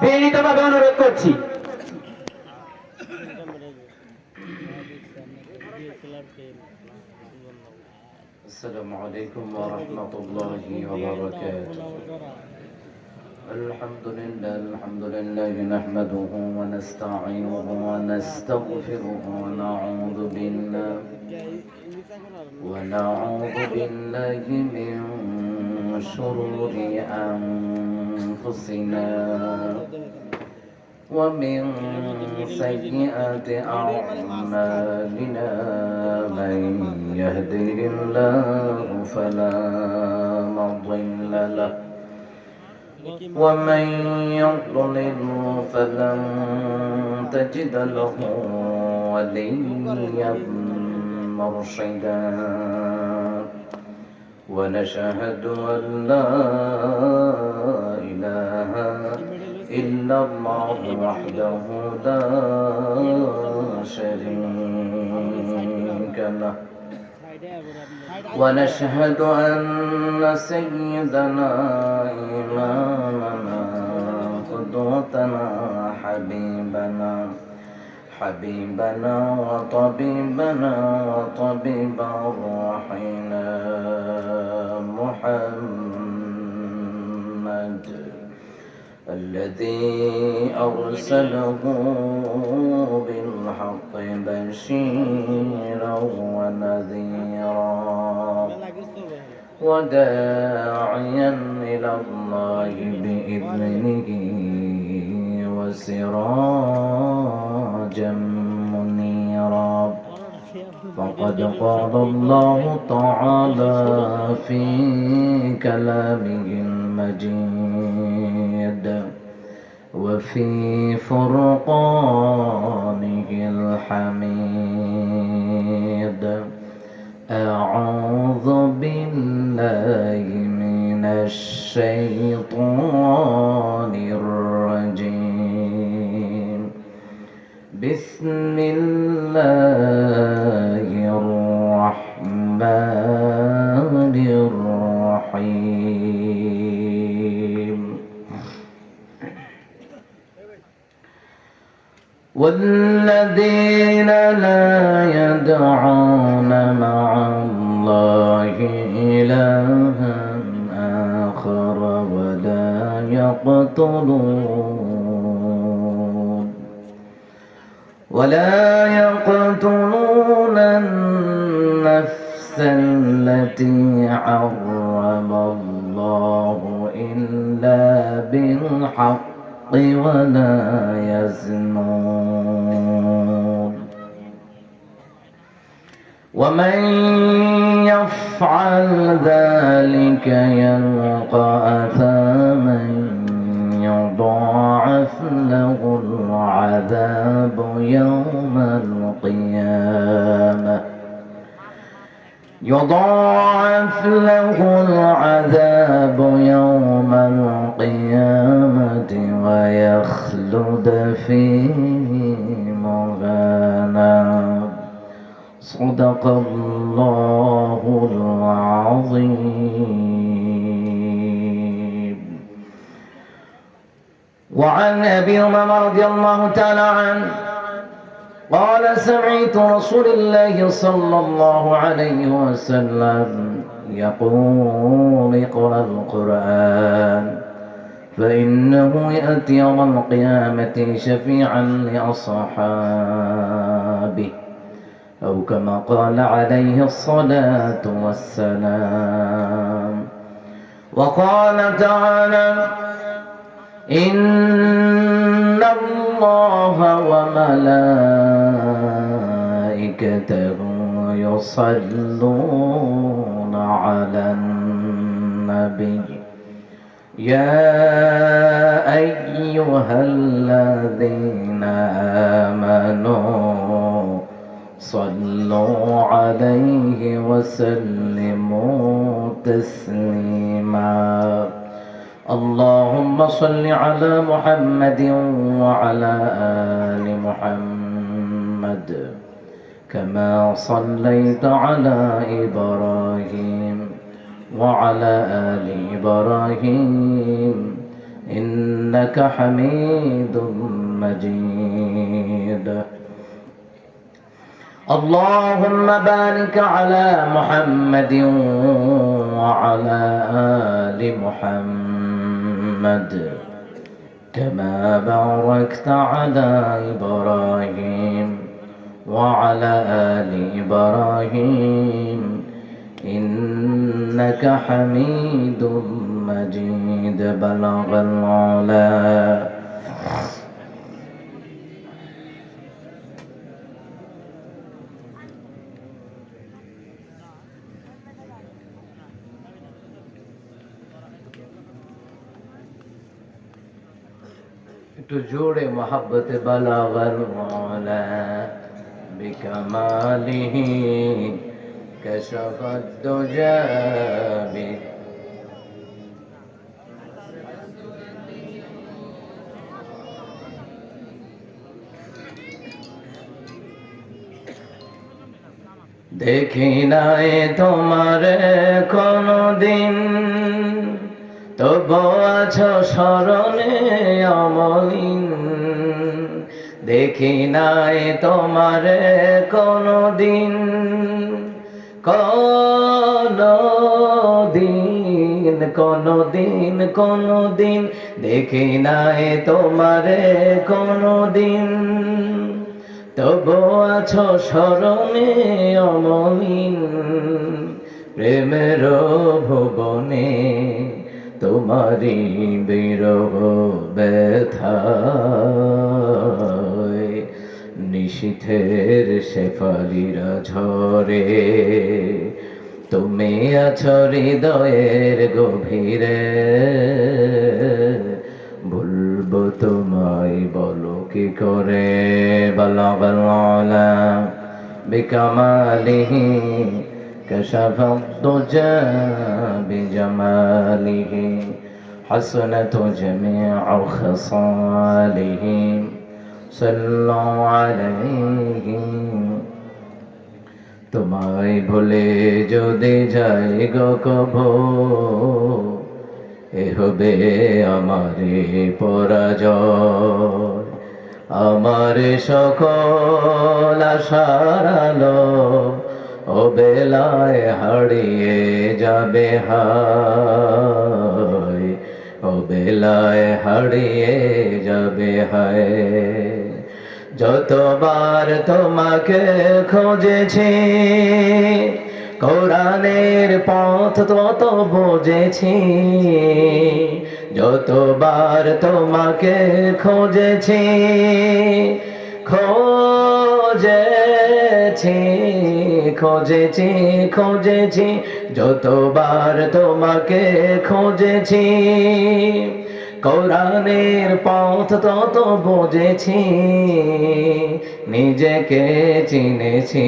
বিনীতভাবে অনুরোধ করছি। السلام عليكم ورحمة الله وبركاته. الحمد لله نحمده ونستعينه ونستغفره ونعوذ بالله من شرور أنفسنا ومن سيئات أعمالنا. من يهده الله فلا مضل له ومن يضلل فلن تجد له وليا مرشدا. ونشهد أن لا إله إلا الله وحده لا شريك له. ونشهد أن سيدنا إمامنا قدوتنا حبيبنا وطبيبنا وطبيب روحنا محمد الذي أرسله بالحق بشيرا ونذيرا وداعيا إلى الله بإذنه وسراجا منيرا. فقد قال الله تعالى في كلامه المجيد وفي فرقانه الحميد. أعوذ بالله من الشيطان الرجيم. بسم الله الرحمن الرحيم. والذين لا يدعون مع الله إلها آخر ولا يقتلون النفس التي حرم الله إلا بالحق ولا يزنون. ومن يفعل ذلك يلقى أثاما يضاعف له العذاب يوم القيامة ويخلد فيه مهانا. صدق الله العظيم. وعن أبي هريرة رضي الله تعالى عنه قال سمعت رسول الله صلى الله عليه وسلم يقول اقرأ القرآن فإنه يأتي يوم القيامة شفيعا لأصحابه أو كما قال عليه الصلاة والسلام. وقال تعالى إن الله وملائكته يصلون على النبي يا أيها الذين آمنوا صلوا عليه وسلموا تسليما. اللهم صل على محمد وعلى آل محمد كما صليت على إبراهيم وعلى آل إبراهيم إنك حميد مجيد. اللهم بارك على محمد وعلى آل محمد كما باركت على إبراهيم وعلى آل إبراهيم إنك حميد مجيد. بلغ العلا. একটু জোরে মোহাব্বতে বালাগাল মাওলা বিকামালিহি কাশাফাদ দুজা বি দেখি নাই তোমার কোনদিন, তবু আছো স্মরণে অমলিন। দেখি নাই তোমার কোনদিন, কোনদিন কোনদিন কোনদিন দেখি নাই তোমার কোনদিন, তবু আছো স্মরণে অমলিন। প্রেমের ভুবনে তোমারি বিরহ ব্যথায় নিশীথের শেফালিরা ঝরে। তুমি আছো হৃদয়ের গভীরে, ভুলবো তোমায় বলো কি করে। বালাগাল আলা বিকামালিহি কাশাফাদ দুজা বিজামালিহি হাসনাত জামিউ খিসালিহি সাল্লু আলাইহি। তোমায় ভুলে যদি যাই গো কভো, এ হবে আমারে পরাজয়। আমার সকল আশার আলো ও বেলায় হারিয়ে যাবে হায়, ও বেলায় হারিয়ে যাবে হায়। যতবার তোমাকে খুঁজেছি, কোরআনের পথ তত বুঝেছি। যতবার তোমাকে খুঁজেছি, খুঁজেছি খুঁজেছি খুঁজেছি। যতবার তোমাকে খুঁজেছি, কোরআনের পথ তত বুঝেছি। নিজেকে চিনেছি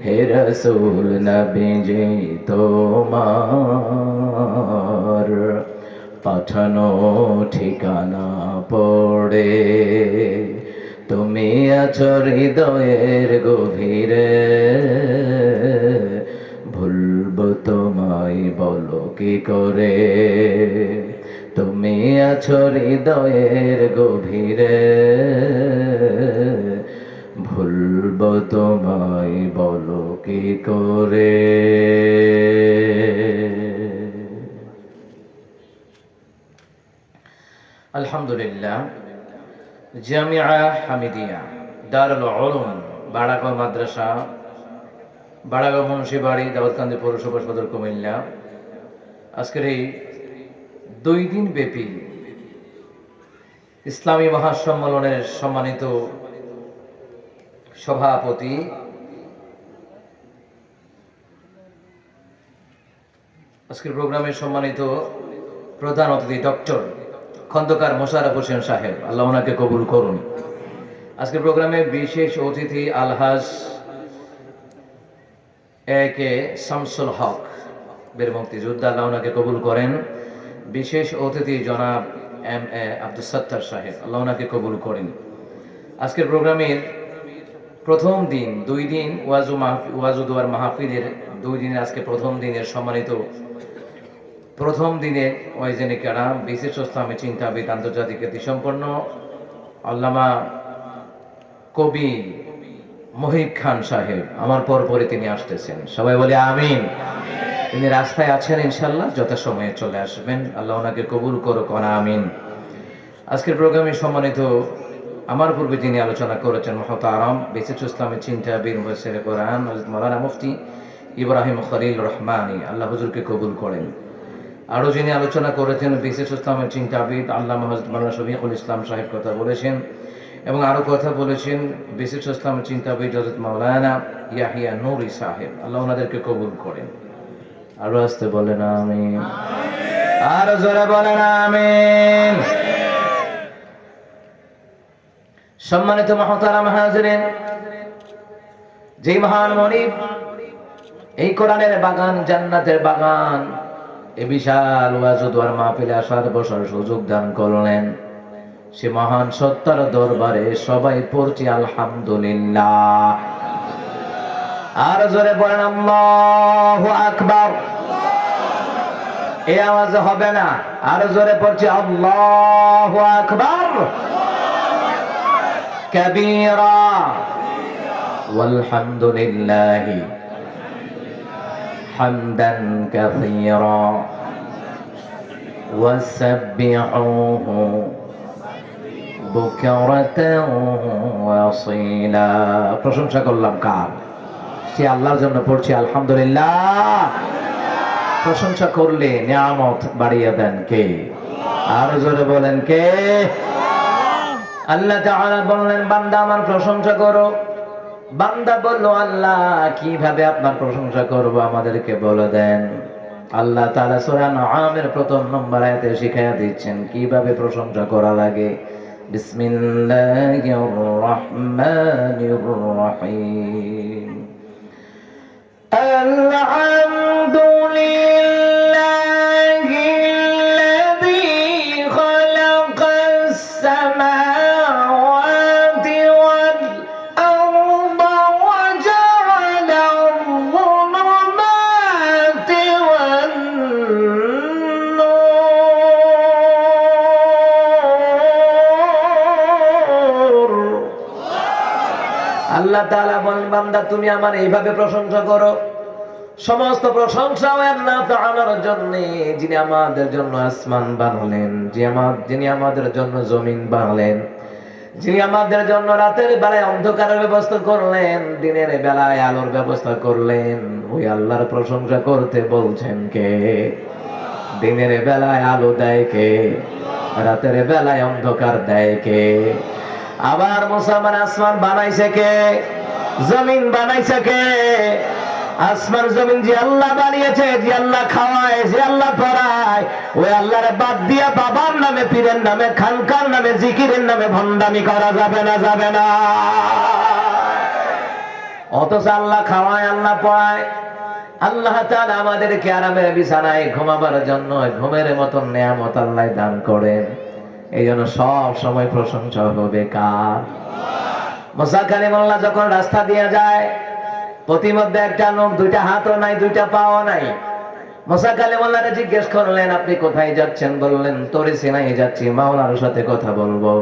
হে রাসূল নবীজি তোমার পাঠানো ঠিকানা পড়ে। তুমি আছো হৃদয়ের গভীরে, ভুলবো তোমায় বলো কি করে। তুমি আছো হৃদয়ের গভীরে, ভুলবো তোমায় বলো কি করে। আলহামদুলিল্লাহ, জামিয়া হামিদিয়া দারুল উলুম বাড়াগাঁও মাদ্রাসা, বাড়াগাঁও মুন্সিবাড়ি, দাউদকান্দি পৌরসভা সদর কুমিল্লা। আজকের এই 2 দিন ব্যাপী ইসলামী মহাসম্মেলনের সম্মানিত সভাপতি আজকের প্রোগ্রামের সম্মানিত প্রধান অতিথি ডক্টর খন্দকার মোশাররফ হোসেন সাহেব, আল্লাহ ওনাকে কবুল করুন। আজকের প্রোগ্রামে বিশেষ অতিথি আলহাজ একে শামসুল হক বীর মুক্তিযোদ্ধা, আল্লাহ ওনাকে কবুল করেন। বিশেষ অতিথি জনাব এম এ আব্দুল সত্তার সাহেব, আল্লাহ ওনাকে কবুল করেন। আজকের প্রোগ্রামের প্রথম দিন, 2 দিন ওয়াজু দুয়ার মাহফিলের 2 দিনের আজকে প্রথম দিনের সম্মানিত প্রথম দিনে ওয়াইজেনে কেরাম বিশিষ্ট ইসলামী চিন্তাবিদ আন্তর্জাতিক খ্যাতিসম্পন্ন আল্লামা কবি মহিব খান সাহেব আমার পরে তিনি আসতেছেন, সবাই বলে আমিন। তিনি রাস্তায় আছেন, ইনশাল্লাহ যথাসময়ে চলে আসবেন। আল্লাহ ওনাকে কবুল করুক, আমিন। আজকের প্রোগ্রামে সম্মানিত আমার পূর্বে যিনি আলোচনা করেছেন মুহতারাম বিশিষ্ট ইসলামী চিন্তাবিদ মুফাসসির কোরআন হযরত মাওলানা মুফতি ইব্রাহিম খলিল রহমানী, আল্লাহ হুজুরকে কবুল করেন। আরও যিনি আলোচনা করেছেন বিশিষ্ট ইসলামের চিন্তাবিদ আল্লামা হযরত মাওলানা শফিকুল ইসলাম সাহেব কথা বলেছেন, এবং আরও কথা বলেছেন বিশিষ্ট ইসলামের চিন্তাবিদ হযরত মাওলানা ইয়াহিয়া নূরী সাহেব, আল্লাহ ওনাদেরকে কবুল করেন। আরো আসতে বলেন আমিন, আরো জোরে বলেন আমিন। সম্মানিত মুহতারাম হাজিরিন, যে মহান মনিব এই কোরআনের বাগান, জান্নাতের বাগান, এই বিশাল ওয়াজ ও দোয়ার মাহফিলে আসার বসার সুযোগ দান করলেন, সে মহান সত্তার দরবারে সবাই পড়ছি আলহামদুলিল্লাহ। আর জোরে বলেন আল্লাহু আকবার। এই আওয়াজ হবে না, আর জোরে পড়ছি আল্লাহু আকবার কাবীরা ওয়ালহামদুলিল্লাহি হামদান কাসীরা ওয়াসাব্বিহুহু বুকরাতান ওয়াসীলা। প্রশংসা করলাম কার? সে আল্লাহর জন্য পড়ছি আলহামদুলিল্লাহ। প্রশংসা করলে নিয়ামত বাড়িয়ে দেন কে? আর জোরে বলেন কে? আল্লাহ তাআলা বললেন, বান্দা আমার প্রশংসা করো। বান্দা বলল, আল্লাহ কিভাবে আপনার প্রশংসা করব আমাদেরকে বলে দেন। আল্লাহ তাআলা সূরা আনআমের প্রথম নম্বর আয়াতে শিখায়া দিচ্ছেন কিভাবে প্রশংসা করা লাগে। বিসমিল্লাহির রহমানির রহিম। আলহামদুলিল্লাহিল্লাযী খালাকাস সামাওয়াতি ওয়াল আরদা ওয়া জাআলাল যুলুমাতি ওয়ান নূর। আল্লাহ তাআলা বলেন, বান্দা তুমি আমার এইভাবে প্রশংসা করো। সমস্ত প্রশংসা আল্লাহ তাআলার জন্য, যিনি আমাদের জন্য আসমান বানালেন, যিনি আমাদের জন্য জমিন বানালেন, যিনি আমাদের জন্য রাতের বেলায় অন্ধকারের ব্যবস্থা করলেন, দিনের বেলায় আলোর ব্যবস্থা করলেন। ওই আল্লাহর প্রশংসা করতে বলছেন কে? দিনের বেলায় আলো দেয় কে? রাতের বেলায় অন্ধকার দেয় কে? আবার মুসলমান আসমান বানাইছে কে? জমিন বানাইছে কে? আসমান জমিন যে আল্লাহ বানিয়েছে, যে আল্লাহ খাওয়ায়, যে আল্লাহ পড়ায়, ওই আল্লাহর বাদ দিয়া বাবার নামে, পীরের নামে, খানকার নামে, জিকিরের নামে ভণ্ডামি করা যাবে না, যাবে না। অথচ আল্লাহ খাওয়ায়, আল্লাহ পড়ায়। আল্লাহ তাআলা আমাদেরকে আরামের বিছানায় ঘুমাবার জন্য ঘুমের মতন নেয়ামত আল্লাহ দান করেন। এই জন্য সব সময় প্রশংসা হবে কার? মুসা কালিমুল্লাহ যখন রাস্তা দিয়ে যায়, প্রতিমধ্যে একটা লোক, দুইটা হাতও নাই, দুইটা পাও নাই। মুসা কালিমুল্লাহকে জিজ্ঞেস করলেন, আপনি কোথায় যাচ্ছেন? বললেন, তোরে সিনাই যাচ্ছি, মাওলার সাথে কথা বলবো।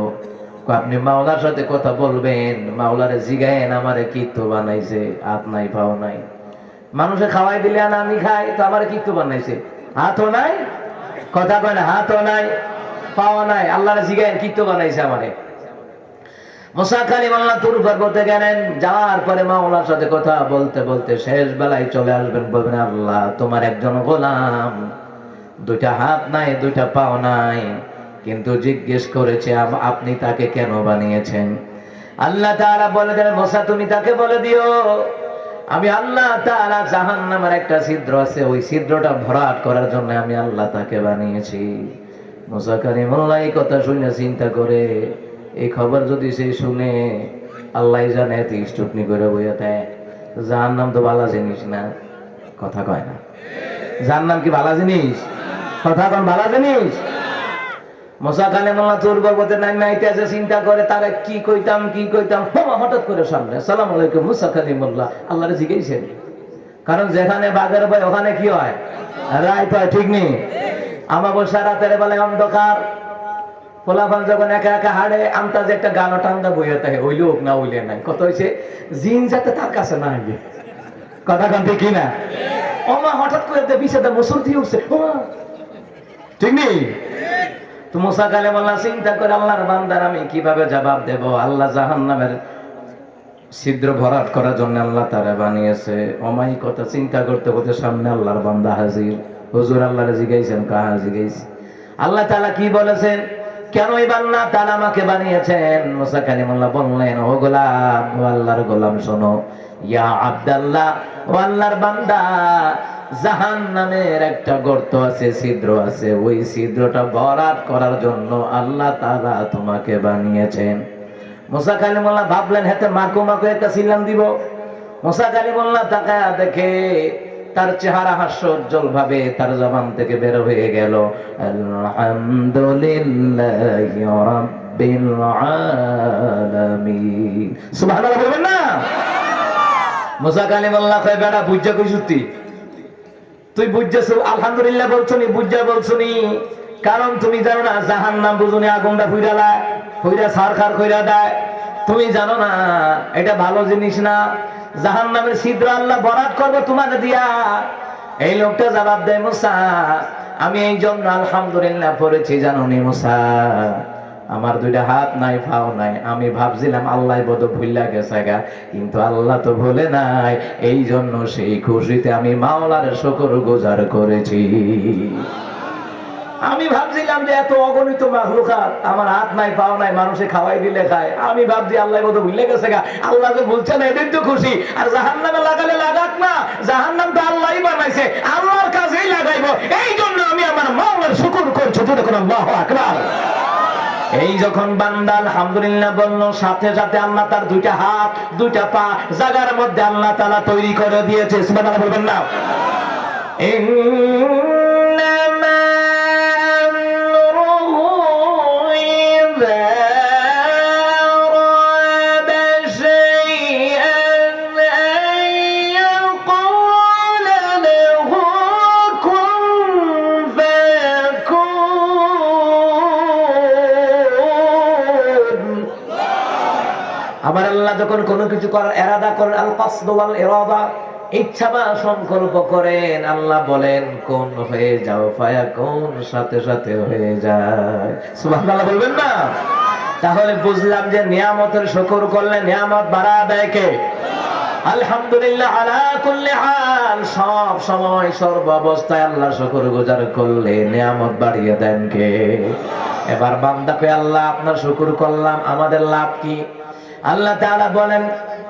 আপনি মাওলার সাথে কথা বলবেন? মাওলারে জিগায়েন আমারে কি তো বানাইছে, হাত নাই পাও নাই। মানুষে খাওয়াই দিলে আর আমি খাই, তো আমার কি তো বানাইছে, হাতও নাই, কথা কয় না, হাতও নাই, পাওয়া নাই। আল্লাহরে জিগায়েন কি তো বানাইছে আমারে। মুসা কালিমুল্লাহ তুর পর্বতে গেলেন, যাওয়ার পরে মাওলার সাথে কথা বলতে বলতে শেষ বেলায় চলে আসবেন, বলবেন, আল্লাহ তোমার একজন গোলাম, দুইটা হাত নাই, দুইটা পাও নাই, কিন্তু জিজ্ঞেস করেছে আপনি তাকে কেন বানিয়েছেন? আল্লাহ তাআলা বলে দিলেন, মুসা তুমি তাকে বলে দিও, আমি আল্লাহ তাআলা জাহান্নামের একটা ছিদ্র আছে, ওই ছিদ্রটা ভরাট করার জন্য আমি আল্লাহ তাকে বানিয়েছি। মুসা কালিমুল্লাহ এই কথা শুনে চিন্তা করে, এই খবর যদি সে শুনে, আল্লাহ জানে এত স্টুটনি করে বইয়া দেয়। জাহান্নাম তো ভালো জিনিস না, কথা কয় না। জাহান্নাম কি ভালো জিনিস? কথা কন, ভালো জিনিস? মুসা কালিমুল্লাহ তুর পর্বতে নামে আইতেছে, চিন্তা করে তারা কি কইতাম। হঠাৎ করে সামনে, আসসালামু আলাইকুম মুসা কালিমুল্লাহ, আল্লাহরে জিজ্ঞাসেন, কারণ যেখানে বাঘের ভয় ওখানে কি হয়, রাইত হয়, ঠিক নেই? আমাবস্যা রাতের বেলায় অন্ধকার, পোলাপান যখন একা একা হাড়ে আমতা যে একটা গানো টান্দা বইয়ে থাকে, ওইলে হোক না ওইলে নাই, কত হয়েছে জিন যাতে তার কাছে না আগে, কথা কান্তি কিনা? ওমা হঠাৎ করে বিষয়টা মুসুর দিয়ে উঠছে, ওমা, ঠিক নেই? তো মুসা কালিমুল্লাহ চিন্তা করে আল্লাহর বান্দার আমি কিভাবে জবাব দেব? আল্লাহ জাহান্নামের ছিদ্র ভরাট করার জন্য আল্লাহ তারা বানিয়েছে। ওমাই কথা চিন্তা করতে করতে সামনে আল্লাহর বান্দা হাজির। হুজুর আল্লাহরে জিজ্ঞাসেন, কাহা জিজ্ঞাসি? আল্লাহ তাআলা কি বলেছেন, কেন এই বান্দা তাআলা আমাকে বানিয়েছেন? মুসা কালিমুল্লাহ বললেন, ও গোলাম, ও আল্লাহর গোলাম শোনো, ইয়া আব্দাল্লাহ, ও আল্লাহর বান্দা, জাহান্নামের একটা গর্ত আছে, ছিদ্র আছে, ওই ছিদ্রটা ভরাট করার জন্য আল্লাহ তাআলা তোমাকে বানিয়েছেন। মুসা কালিমুল্লাহ ভাবলেন হাতে মাকু মাকু একটা সিলাম দিব। মুসা কালিমুল্লাহ তাকায়া দেখে তার চেহারা হাস্যোজ্জ্বল ভাবে তার জবান থেকে বের হয়ে গেল, আলহামদুলিল্লাহি রাব্বিল আলামিন। সুবহানাল্লাহ বলবেন না? মুসা কালিমুল্লাহ কয়, বেটা বুঝা কই সত্যি? তুই বুঝছো আলহামদুলিল্লাহ বলছনি, বুঝা বলছনি, কারণ তুমি জানো না জাহান্নাম বুঝুনি আগুনটা ফুইরালা ফুইরা সারখার কইরা দেয়। তুমি জানো না এটা ভালো জিনিস না, জাহান্নামের ছিদ্র আল্লাহ ভরাট করবে তোমাকে দিয়া। এই লোকটা জবাব দেয়, মুসা, আমি এই জন্য আলহামদুলিল্লাহ পড়েছি জানোনি মুসা, আমার দুইটা হাত নাই, পাও নাই, আমি ভাবছিলাম আল্লাহ বোধ ভুইলা গেছে গা, কিন্তু আল্লাহ তো ভুলে নাই, এই জন্য সেই খুশিতে আমি মাওলার শুকর গুজার করেছি। আমি ভাবছিলাম যে এত অগণিত মাখলুকাত, আমার হাত নাই, পাও নাই, মানুষে খাওয়াই দিলে খায়, আমি ভাবছি আল্লাহ বোধ ভুলে গেছে গা, আল্লাহ তো ভুলছে না, এটাই তো খুশি। আর জাহান্নামে লাগালে লাগাক না, জাহান্নাম তো আল্লাহই বানাইছে, আল্লাহর কাছেই লাগাইবো, এই জন্য আমি আমার মাওলার শুকর করছি। দেখুন আল্লাহু আকবার। এই যখন বান্দা আলহামদুলিল্লাহ বলল, সাথে সাথে আল্লাহ তার দুইটা হাত দুইটা পা জায়গার মধ্যে আল্লাহ তাআলা তৈরি করে দিয়েছে। সুবহানাল্লাহ বলবেন না? আবার আল্লাহ যখন কোনো কিছু করার ইরাদা করেন, আল কসদ ওয়াল ইরাদা, ইচ্ছা বা সংকল্প করেন, আল্লাহ বলেন কোন হয়ে যাও, ফায়াকুন, সাথে সাথে হয়ে যায়। সুবহানাল্লাহ বলবেন না? তাহলে বুঝলাম যে নিয়ামতের শুকর করলে নিয়ামত বাড়া দেয় কে? আলহামদুলিল্লাহ আলা কুল্লি হাল, সব সময় সর্ব অবস্থায় আল্লাহ শুকর গুজার করলে নিয়ামত বাড়িয়ে দেন কে? এবার বান্দাকে, আল্লাহ আপনার শুকর করলাম, আমাদের লাভ কি? আল্লাহ তাআলা বলেন,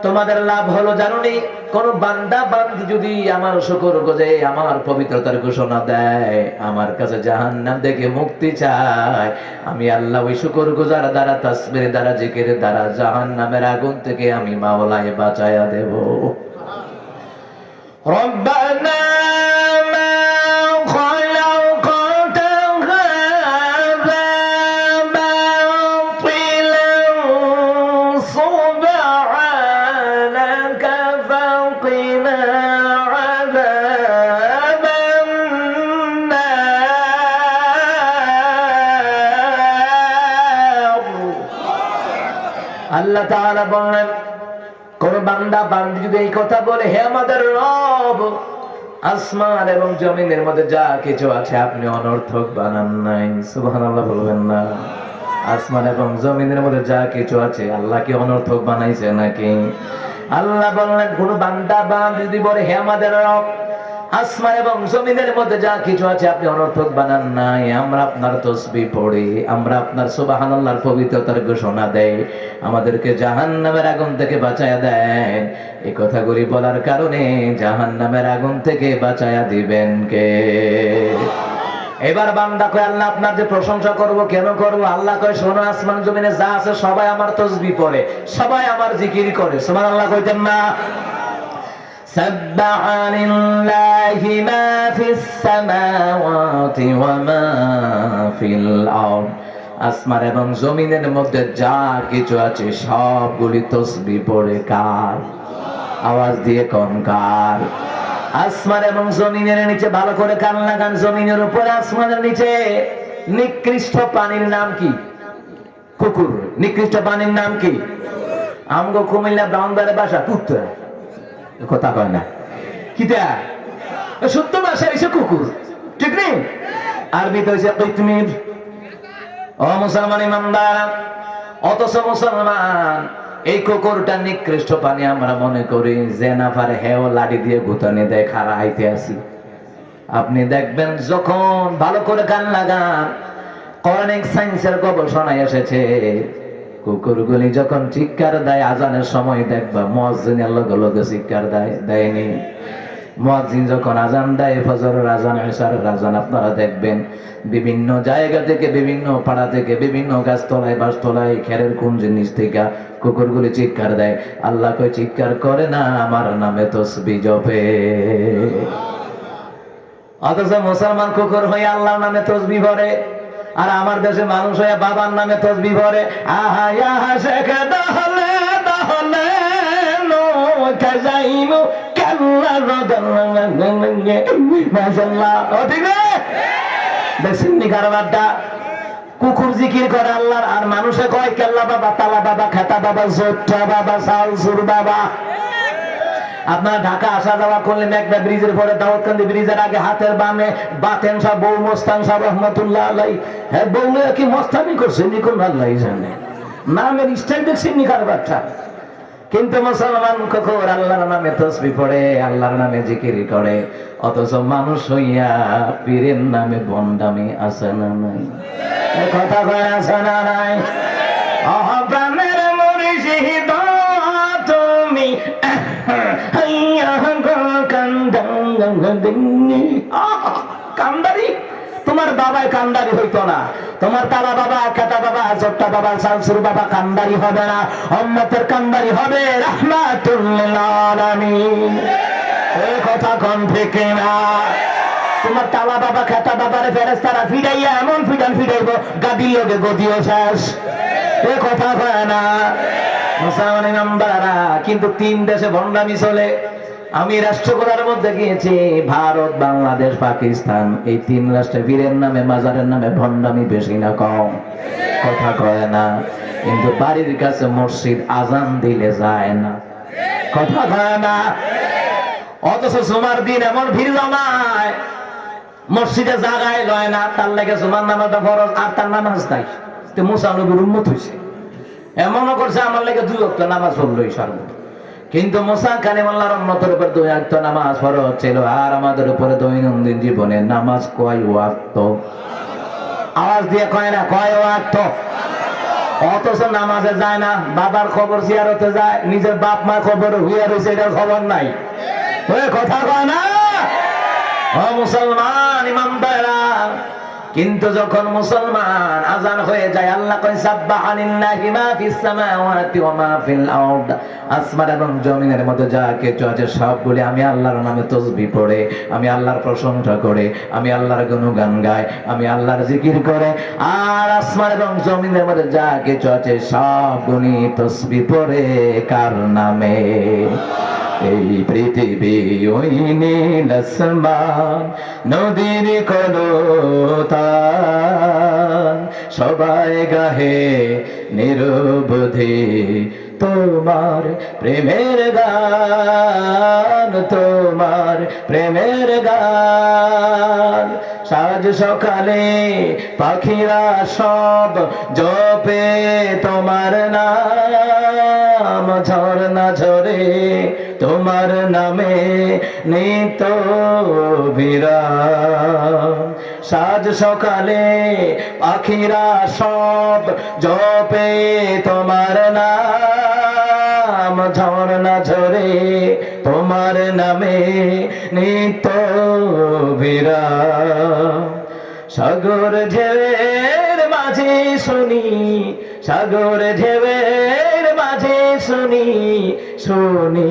তোমাদের লাভ হলো জানোনি, কোন বান্দা বান্দি যদি আমার শুকর গুজে আমার পবিত্রতার ঘোষণা দেয়, আমার কাছে জাহান্নাম থেকে মুক্তি চায়, আমি আল্লাহ ওই শুকর গুজার দ্বারা, তাসবিহ দ্বারা, জিকিরের দ্বারা জাহান্নামের আগুন থেকে আমি মাওলায় বাঁচায়া দেব। রব্বানা আল্লাহ তাআলা বলেন, কোন বান্দা বান্দি যদি এই কথা বলে, হে আমাদের রব, আসমান এবং জমিনের মধ্যে যা কিছু আছে আপনি অনর্থক বানান নাই। সুবহানাল্লাহ বলবেন না? আসমান এবং জমিনের মধ্যে যা কিছু আছে আল্লাহ কি অনর্থক বানাইছে নাকি? আল্লাহ বললেন, কোন বান্দা বান্দি যদি বলে, হে আমাদের রব, আসমান এবং জমিনের মধ্যে যা কিছু আছে আপনি অনর্থক বানান নাই, আমরা আপনার তাসবিহ পড়ি, আমরা আপনার সুবহানাল্লাহর পবিত্রতার ঘোষণা দেই, আমাদেরকে জাহান্নামের আগুন থেকে বাঁচায়া দেন, এই কথাগুলি বলার কারণে জাহান্নামের আগুন থেকে বাঁচায়া দিবেন কে? এবার বান্দা কয়, আল্লাহ আপনার যে প্রশংসা করব, কেন করব? আল্লাহ কয়, শোনো, আসমান জমিনে যা আছে সবাই আমার তাসবিহ পড়ে, সবাই আমার জিকির করে। সুবহানাল্লাহ কইতেন না? سبح لله ما في السماوات وما في الأرض, আসমান এবং জমিনের মধ্যে যা কিছু আছে সবগুলি তাসবিহ পড়ে কার? আওয়াজ দিয়ে কোন কার? আসমান এবং জমিনের নিচে ভালো করে কান লাগান। জমিনের উপরে আসমানের নিচে নিকৃষ্ট পানির নাম কি? কুকুর। নিকৃষ্ট পানির নাম কি? আমগো কুমিল্লা ব্রাউনবারে বাসা কুত্তা, কথা কয় না কিতা, শুদ্ধ ভাষা হইছে কুকুর, ঠিক নেই? আরবিতে হইছে কিতমির। ও মুসলমান ইমানদার, অথচ মুসলমান এই কুকুরটা নিকৃষ্ট পানি আমরা মনে করি, যে না পারে হেও লাঠি দিয়ে গুতানি দেয়, খাড়া হাইতে আসি। আপনি দেখবেন যখন ভালো করে কান লাগান, অনেক সায়েন্সের গবেষণায় এসেছে, কুকুরগুলি যখন চিৎকার দেয় আজানের সময় দেখবা মুয়াজ্জিনের লগে লগে চিৎকার দেয়নি। মুয়াজ্জিন যখন আজান দেয়, ফজরের আজান, ইশারের আজান, আপনারা দেখবেন বিভিন্ন জায়গা থেকে, বিভিন্ন পাড়া থেকে, বিভিন্ন গাছতলায়, বাসতলায়, খেরের কুঞ্জ নিচ থেকে কুকুরগুলি চিৎকার দেয়। আল্লাহ কই চিৎকার করে না, আমার নামে তসবিহ জপে। অথচ মুসলমান কুকুর হয়ে আল্লাহর নামে তসবিহ পড়ে, আর আমার দেশে মানুষ হয়ে বাবার নামে তসবিহ পড়ে। আহা ইয়া শেখ দহলে দহলে নো কাজাইমু কাল্লা রদল্লাহ মাশাআল্লাহ। ও ঠিক না? দেখছেন নি কারবারটা? কুকুর জিকির করে আল্লাহর, আর মানুষে কয় কেল্লা বাবা, তালা বাবা, খেতা বাবা, জোট্টা বাবা, সাউসুর বাবা। আপনারা ঢাকা আসা যাওয়া করলে মেঘনা ব্রিজের পরে দাউদকান্দি ব্রিজের আগে হাতের বামে বাতেন সাহেব, বউ মোস্তান সাহেব রহমতুল্লাহ আলাই, হ্যাঁ বউ কি মস্তানি করছে নিকুন আল্লাহ জানে, নামের স্টাইল দেখছেন নি কারবারটা। কিন্তু মুসলমান কুকুর আল্লাহর নামে তসবিহ পড়ে, আল্লাহর নামে জিকির করে, অথচ মানুষ হইয়া পীরের নামে ভণ্ডামি আছে না নাই? কথা কয় আছে না নাই? প্রাণের মুর্শিদ তুমি কান্দারি, তোমার বাবাই কান্দারি হইতো না, তোমার তালা বাবা, খেতা বাবা, জোট্টা বাবা, শামসুর বাবা কান্দারি হবে না, উম্মতের কান্দারি হবে রাহমাতুল লিল আলামিন। এই কথা কোন ঠিক না? তোমার তালা বাবা, খেতা বাবারে ফেরেশতারা ফিরাইয়া এমন ফিরাইবো গাদির লগে গদিও শেষ। এই কথা কয় না মুসলমান ইমানদাররা? কিন্তু তিন দেশে ভণ্ডামি চলে। আমি রাষ্ট্রগুলোর মধ্যে গিয়েছি, ভারত, বাংলাদেশ, পাকিস্তান, এই তিন রাষ্ট্রে বীরের নামে, মাজারের নামে ভণ্ডামি বেশি না কম? কথা কয় না? কিন্তু বাড়ির কাছে মসজিদ আজান দিলে যায় না, কথা কয় না? অথচ জুমার দিন এমন ভিড় জমায়, মসজিদে জায়গায় লয় না, তার লাগে জুমার নামাজটা ফরজ, আর তার নামাজ নাই। মুসা নবীর উম্মত হইছে, এমনও করছে আমার লাগে 2 ওয়াক্ত নামাজ পড়লো সর্ব। কিন্তু মুসা কালিমুল্লাহর উম্মতের উপর 2 ওয়াক্ত নামাজ ফরজ ছিল, আর আমাদের উপরে দৈনন্দিন জীবনে নামাজ কয় ওয়াক্ত? আওয়াজ দিয়ে কয় না, কয় ওয়াক্ত? অথচ নামাজে যায় না, বাবার খবর জিয়ারতে যায়, নিজের বাপ মা খবর হইয়া রয়েছে এটার খবর নাই। ওই কথা কয় না? ও মুসলমান ইমানদাররা, কিন্তু যখন মুসলমান আজান হয়ে যায়, আল্লাহ কয় সাব্বাহানিল্লাহি মা ফিস সামাওয়াতি ওয়া মা ফিল আরদ, আসমান এবং জমিনের মধ্যে যা কিছু আছে সবগুলি আমি আল্লাহর নামে তাসবিহ পড়ে, আমি আল্লাহর প্রশংসা করে, আমি আল্লাহর গুণগান গাই, আমি আল্লাহর জিকির করে, আর আসমান এবং জমিনের মধ্যে যা কিছু আছে সবগুলি তাসবিহ পড়ে কার নামে? এই পৃথিবী ওই নীল আসমান, নদীর কলতান, সবাই গাহে নিরবধি তোমার প্রেমের গান, তোমার প্রেমের গান। সাজ সকালে পাখিরা সব জপে তোমার নাম, ঝর্ণা ঝরে তোমার নামে নিত বিরাম। সাজ সকালে পাখিরা সব জপে তোমার নাম, ঝর্ণা ঝরে তোমার নামে নিত বিরাম। সাগর ঢেউয়ের মাঝে শুনি, সাগর ঢেউয়ের মাঝে শুনি, শুনি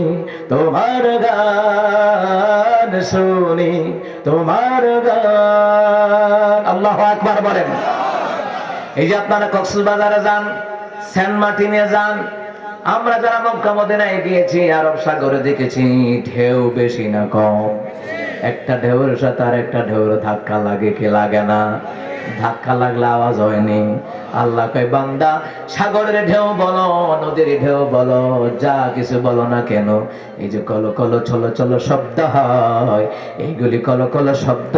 তোমার গান, শুনি তোমার গান। আল্লাহু আকবার বলেন। এই যে আপনারা কক্সবাজারে যান, সেন্ট মার্টিনে যান, আমরা যারা মক্কা মদিনায় গিয়েছি, আরব সাগরে দেখেছি ঢেউ বেশি না কম। একটা ঢেউয়ের সাথে আর একটা ঢেউয়ের ধাক্কা লাগে কি লাগে না? ধাক্কা লাগলে আওয়াজ হয়নি। আল্লাহ কয় বান্দা, সাগরের ঢেউ বলো, নদীর ঢেউ বলো, যা কিছু বলো না কেন, এই যে কলো কলো চলো চলো শব্দ হয়, এইগুলি কলো কলো শব্দ,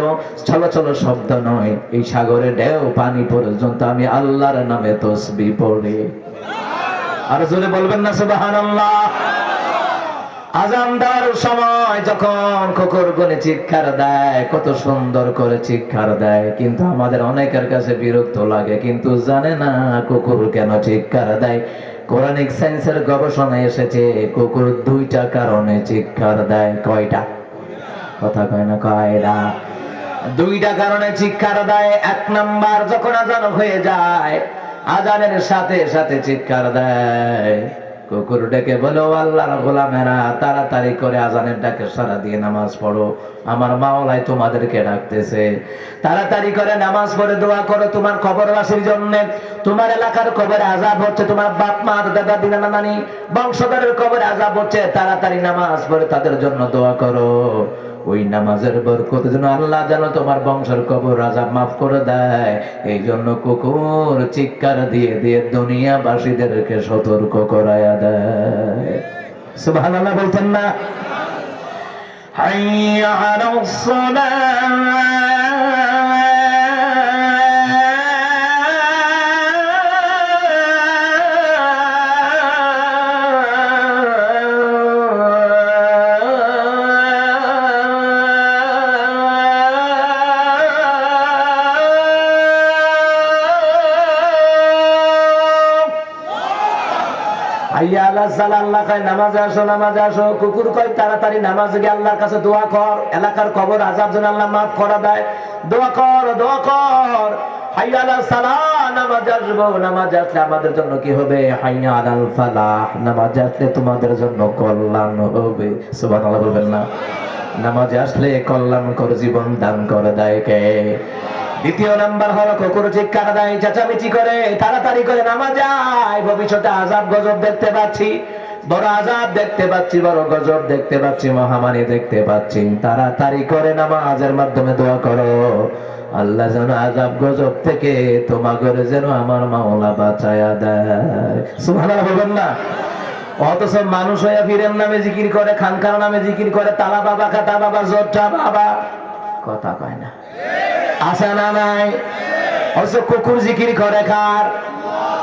চলো চলো শব্দ নয়। এই সাগরের ঢেউ পানি পর্যন্ত আমি আল্লাহর নামে তসবিহ পড়ি। আর জোরে বলবেন না সুবহানাল্লাহ? আযান দেওয়ার সময় যখন কুকুর গুলি চিৎকার দেয়, কত সুন্দর করে চিৎকার দেয়, কিন্তু আমাদের অনেকের কাছে বিরক্ত লাগে, কিন্তু জানে না কুকুর কেন চিৎকার দেয়। কোরআনিক সায়েন্সের গবেষণায় এসেছে কুকুর দুইটা কারণে চিৎকার দেয়। কয়টা? কথা কয় না, কয়টা? দুইটা কারণে চিৎকার দেয়। এক নাম্বার, যখন আযান হয়ে যায়, আযানের সাথে সাথে চিৎকার দেয়। কুকুর ডেকে বলো, আল্লাহর গোলামেরা তাড়াতাড়ি করে আযানের ডাকে সাড়া দিয়ে নামাজ পড়ো, আমার মাওলাই তোমাদেরকে ডাকতেছে। তাড়াতাড়ি করে নামাজ পড়ে দোয়া করো তোমার কবরবাসীর জন্য। তোমার এলাকার কবরে আযাব হচ্ছে, তোমার বাপ মা দাদা দিদা নানি বংশধরের কবরে আযাব হচ্ছে, তাড়াতাড়ি নামাজ পড়ে তাদের জন্য দোয়া করো। ওই নামাজের বরকতে যেন আল্লাহ যেন তোমার বংশের কবর আযাব মাফ করে দেয়। এই জন্য কুকুর চিৎকার দিয়ে দিয়ে দুনিয়াবাসীদেরকে সতর্ক করায়া দেয়। সুবহানাল্লাহ বলতেন না? হাইয়া আলাস সালাহ। আল্লাহ কয় নামাজে আসো, নামাজে আসো। কুকুর কয় তাড়াতাড়ি নামাজে গিয়ে আল্লাহর কাছে দোয়া কর, এলাকার কবর আযাব যেন আল্লাহ মাফ করে দেয়। দোয়া কর, দোয়া কর। হাইয়া আলাস সালাহ, নামাজে আসবো। নামাজে আসলে আমাদের জন্য কি হবে? হাইয়া আলাল ফালাহ, নামাজে আসলে তোমাদের জন্য কল্যাণ হবে। সুবহানাল্লাহ বলবেন না? নামাজে আসলে কল্যাণকর জীবন দান করে দেয় কে? দ্বিতীয় নাম্বার হলো কুকুর চিৎকার দেয়, চেঁচামেচি করে, তাড়াতাড়ি করে নামাজ যায়। ভবিষ্যতে আযাব গজব দেখতে পাচ্ছি, বড় আযাব দেখতে পাচ্ছি, বড় গজব দেখতে পাচ্ছি, মহামারী দেখতে পাচ্ছি। তাড়াতাড়ি করে নামাজের মাধ্যমে দোয়া করো, আল্লাহ যেন আযাব গজব থেকে তোমাদের যেন আমার মাওলা বাঁচায়া দেয়। সুবহানাল্লাহ বলবেন না? অথচ মানুষ হয়ে পীরের নামে জিকির করে, খানকার নামে জিকির করে, তালা বাবা, খাতা বাবা, জোরটা বাবা, কথা কয় না। আছে না নাই? অথচ কুকুর জিকির করে কার?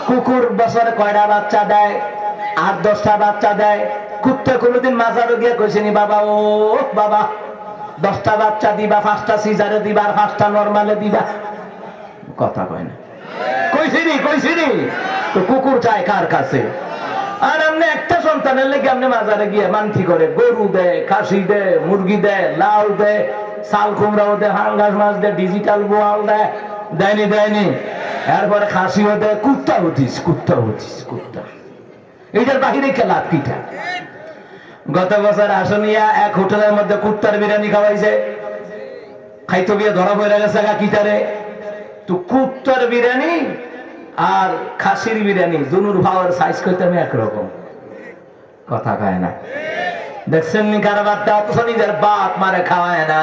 কুকুর বছরে কয়টা বাচ্চা দেয়? 8-10টা বাচ্চা দেয়। কুত্তে কোনোদিন মাজারে গিয়ে কইছেনি বাবা, ও বাবা 10টা বাচ্চা দিবা, 5টা সিজারে দিবা আর 5টা নরমালে দিবা? কথা কয় না। কইছিনি? তো কুকুর চায় কার কাছে? আর আপনি একটা সন্তানের লেগে আপনি মাজারে গিয়ে মানতি করে, গরু দেয়, খাসি দেয়, মুরগি দেয়, লাউ দেয়, চাল কুমড়াও দেয়, হাঙ্গাস মাছ দেয়, ডিজিটাল বোয়াল দেয়, দেয়নি। এরপরে খাসিও দেয়, কুত্তা হতিস। এইটার বাহিরে খেলা পিঠা। গত বছর আসনিয়া এক হোটেলের মধ্যে কুত্তার বিরিয়ানি খাওয়াইছে, খাইতো গিয়ে ধরা পড়ে গেছে কিটারে। তো কুত্তার বিরিয়ানি আর খাসির বিরিয়ানি দুনুর ভাওয়ার সাইজ করতে আমি একরকম। কথা খায় না। দেখছেন নি কারবারটা? অথচ নিজের বাপ মারে খাওয়ায় না,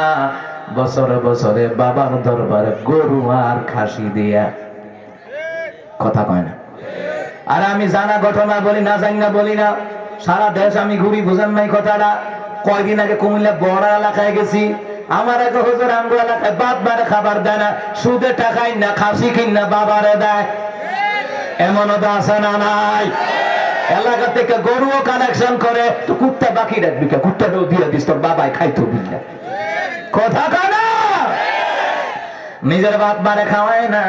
বছরে বছরে বাবার দরবারে গরু আর খাসি দিয়া। কথা কয় না। আর আমি জানা ঘটনা বলি না, জানা বলি না, সারা দেশ আমি ঘুরি, বুঝেন নাই কথাটা? কয়দিন আগে কুমিল্লা বড় এলাকায় গেছি, আমার এক হুজুর আমগো এলাকায় বাপ মারে খাবার দেয় না, সুদে টাকাই না, খাসি কিনা বাবারে দেয়। এমনও তো আছে না নাই? এলাকা থেকে গরুও কালেকশন করে, তো কুত্তা বাকি রাখবি, কুত্তাটাও দিয়ে দিস, তোর বাবাই খাইতো বিল্লা। কথা কয় না? নিজের বাপ মারে খাওয়ায় না,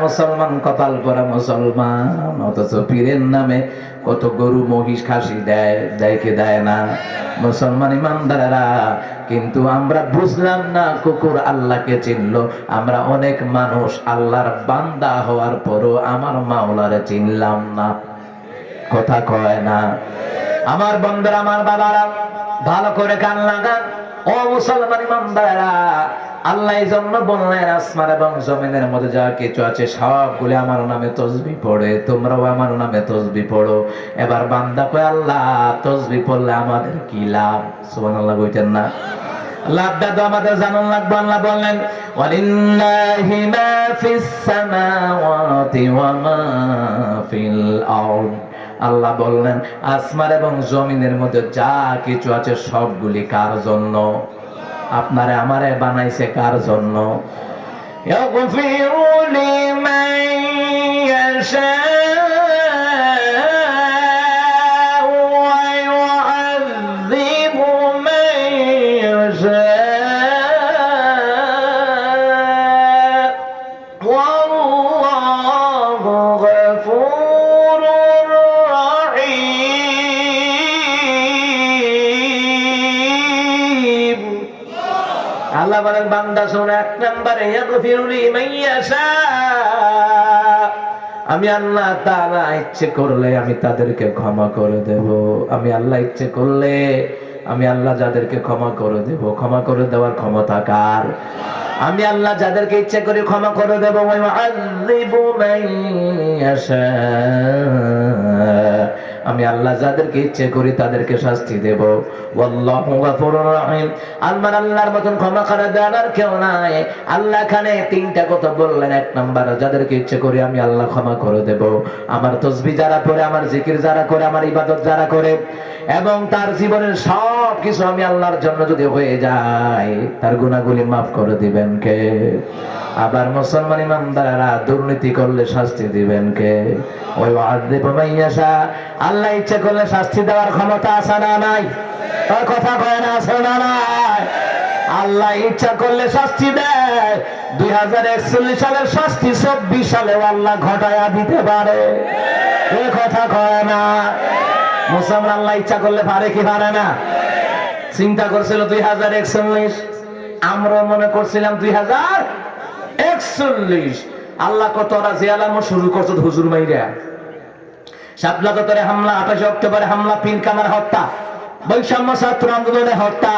মুসলমান কপাল পরা মুসলমান, অথচ পীরের নামে কত গরু মহিষ খাসি দেয় কি দেয় না? মুসলমান ইমানদারেরা, কিন্তু আমরা বুঝলাম না কুকুর আল্লাহকে চিনলো। আমরা অনেক মানুষ আল্লাহর বান্দা হওয়ার পরও আমার মাওলারে চিনলাম না। কথা কয় না? আমার বন্ধুরা, আমার বাবারা, ভালো করে কান লাগান। ও মুসলমান ইমানদারেরা, আল্লাহ এই জন্য বললেন আসমান এবং জমিনের মধ্যে যা কিছু আছে সবগুলো আমার নামে তসবিহ পড়ে, তোমরাও আমার নামে তসবিহ পড়ো। এবার বান্দা কয় আল্লাহ তসবিহ পড়লে আমাদের কি লাভ? সুবহানাল্লাহ কইতেন না? লাভটা তো আমাদের জানান লাগবে। আল্লাহ বললেন ওয়ালিল্লাহি মা ফিস সামাওয়াতি ওয়া মা ফিল আরদ। আল্লাহ বললেন আসমান এবং জমিনের মধ্যে যা কিছু আছে সবগুলি কার জন্য? আপনারে আমারে বানাইছে কার জন্য? ইয়াগফিরু লিমান ইয়াশা ওয়া ইউআযযিবু মান ইয়াশা ওয়াল্লাহু গফুরুর রাহিম। আল্লাহ বলেন বান্দা শোনো, এক নম্বরে ইয়াগফিরু লিমান ইয়াশা, আমি আল্লাহ তাআলা ইচ্ছে করলে আমি তাদেরকে ক্ষমা করে দেব। আমি আল্লাহ ইচ্ছে করলে আমি আল্লাহ যাদেরকে ক্ষমা করে দেব। ক্ষমা করে দেওয়ার ক্ষমতা কার? আমি আল্লাহ যাদেরকে ইচ্ছে করে ক্ষমা করে দেব। ওয়া ইউআযযিবু মান ইয়াশা, আমি আল্লাহ যাদেরকে ইচ্ছে করি তাদেরকে শাস্তি দেব। ওয়াল্লাহু গফুরুর রহিম, আল্লাহর মতন ক্ষমা করে দেওয়ার আর কেউ নাই। আল্লাহ এখানে তিনটা কথা বললেন। এক নাম্বার, যাদেরকে ইচ্ছে করি আমি আল্লাহ ক্ষমা করে দেব। আমার তাসবিহ যারা পড়ে, আমার জিকির যারা করে, আমার ইবাদত যারা করে, এবং তার জীবনের সব কিছু আমি আল্লাহর জন্য যদি হয়ে যায়, তার গুনাহগুলি মাফ করে দিবেন কে? আবার মুসলমান ইমানদাররা দুর্নীতি করলে শাস্তি দিবেন কে? ওই ওয়াজিব মাইয়াশা, আল্লাহ ইচ্ছে করলে শাস্তি দেওয়ার ক্ষমতা আছে না নাই? ওই কথা কয় না, আছে না নাই? আল্লাহ ইচ্ছা করলে শাস্তি দেয়। 2041 সালের শাস্তি 24 সালেও আল্লাহ ঘটায়া দিতে পারে। এই কথা কয় না? মুসলমান আল্লাহ ইচ্ছা করলে পারে কি পারে না? চিন্তা করছিল 2041, আমরা মনে করছিলাম 2041। আল্লাহ কত রাজিয়ালামো শুরু করছে হুজুর মাইরা। শাপলা চত্বরে হামলা, 28 অক্টোবরে হামলা, পিলকামার হত্যা, বৈষম্য ছাত্র আন্দোলনে হত্যা,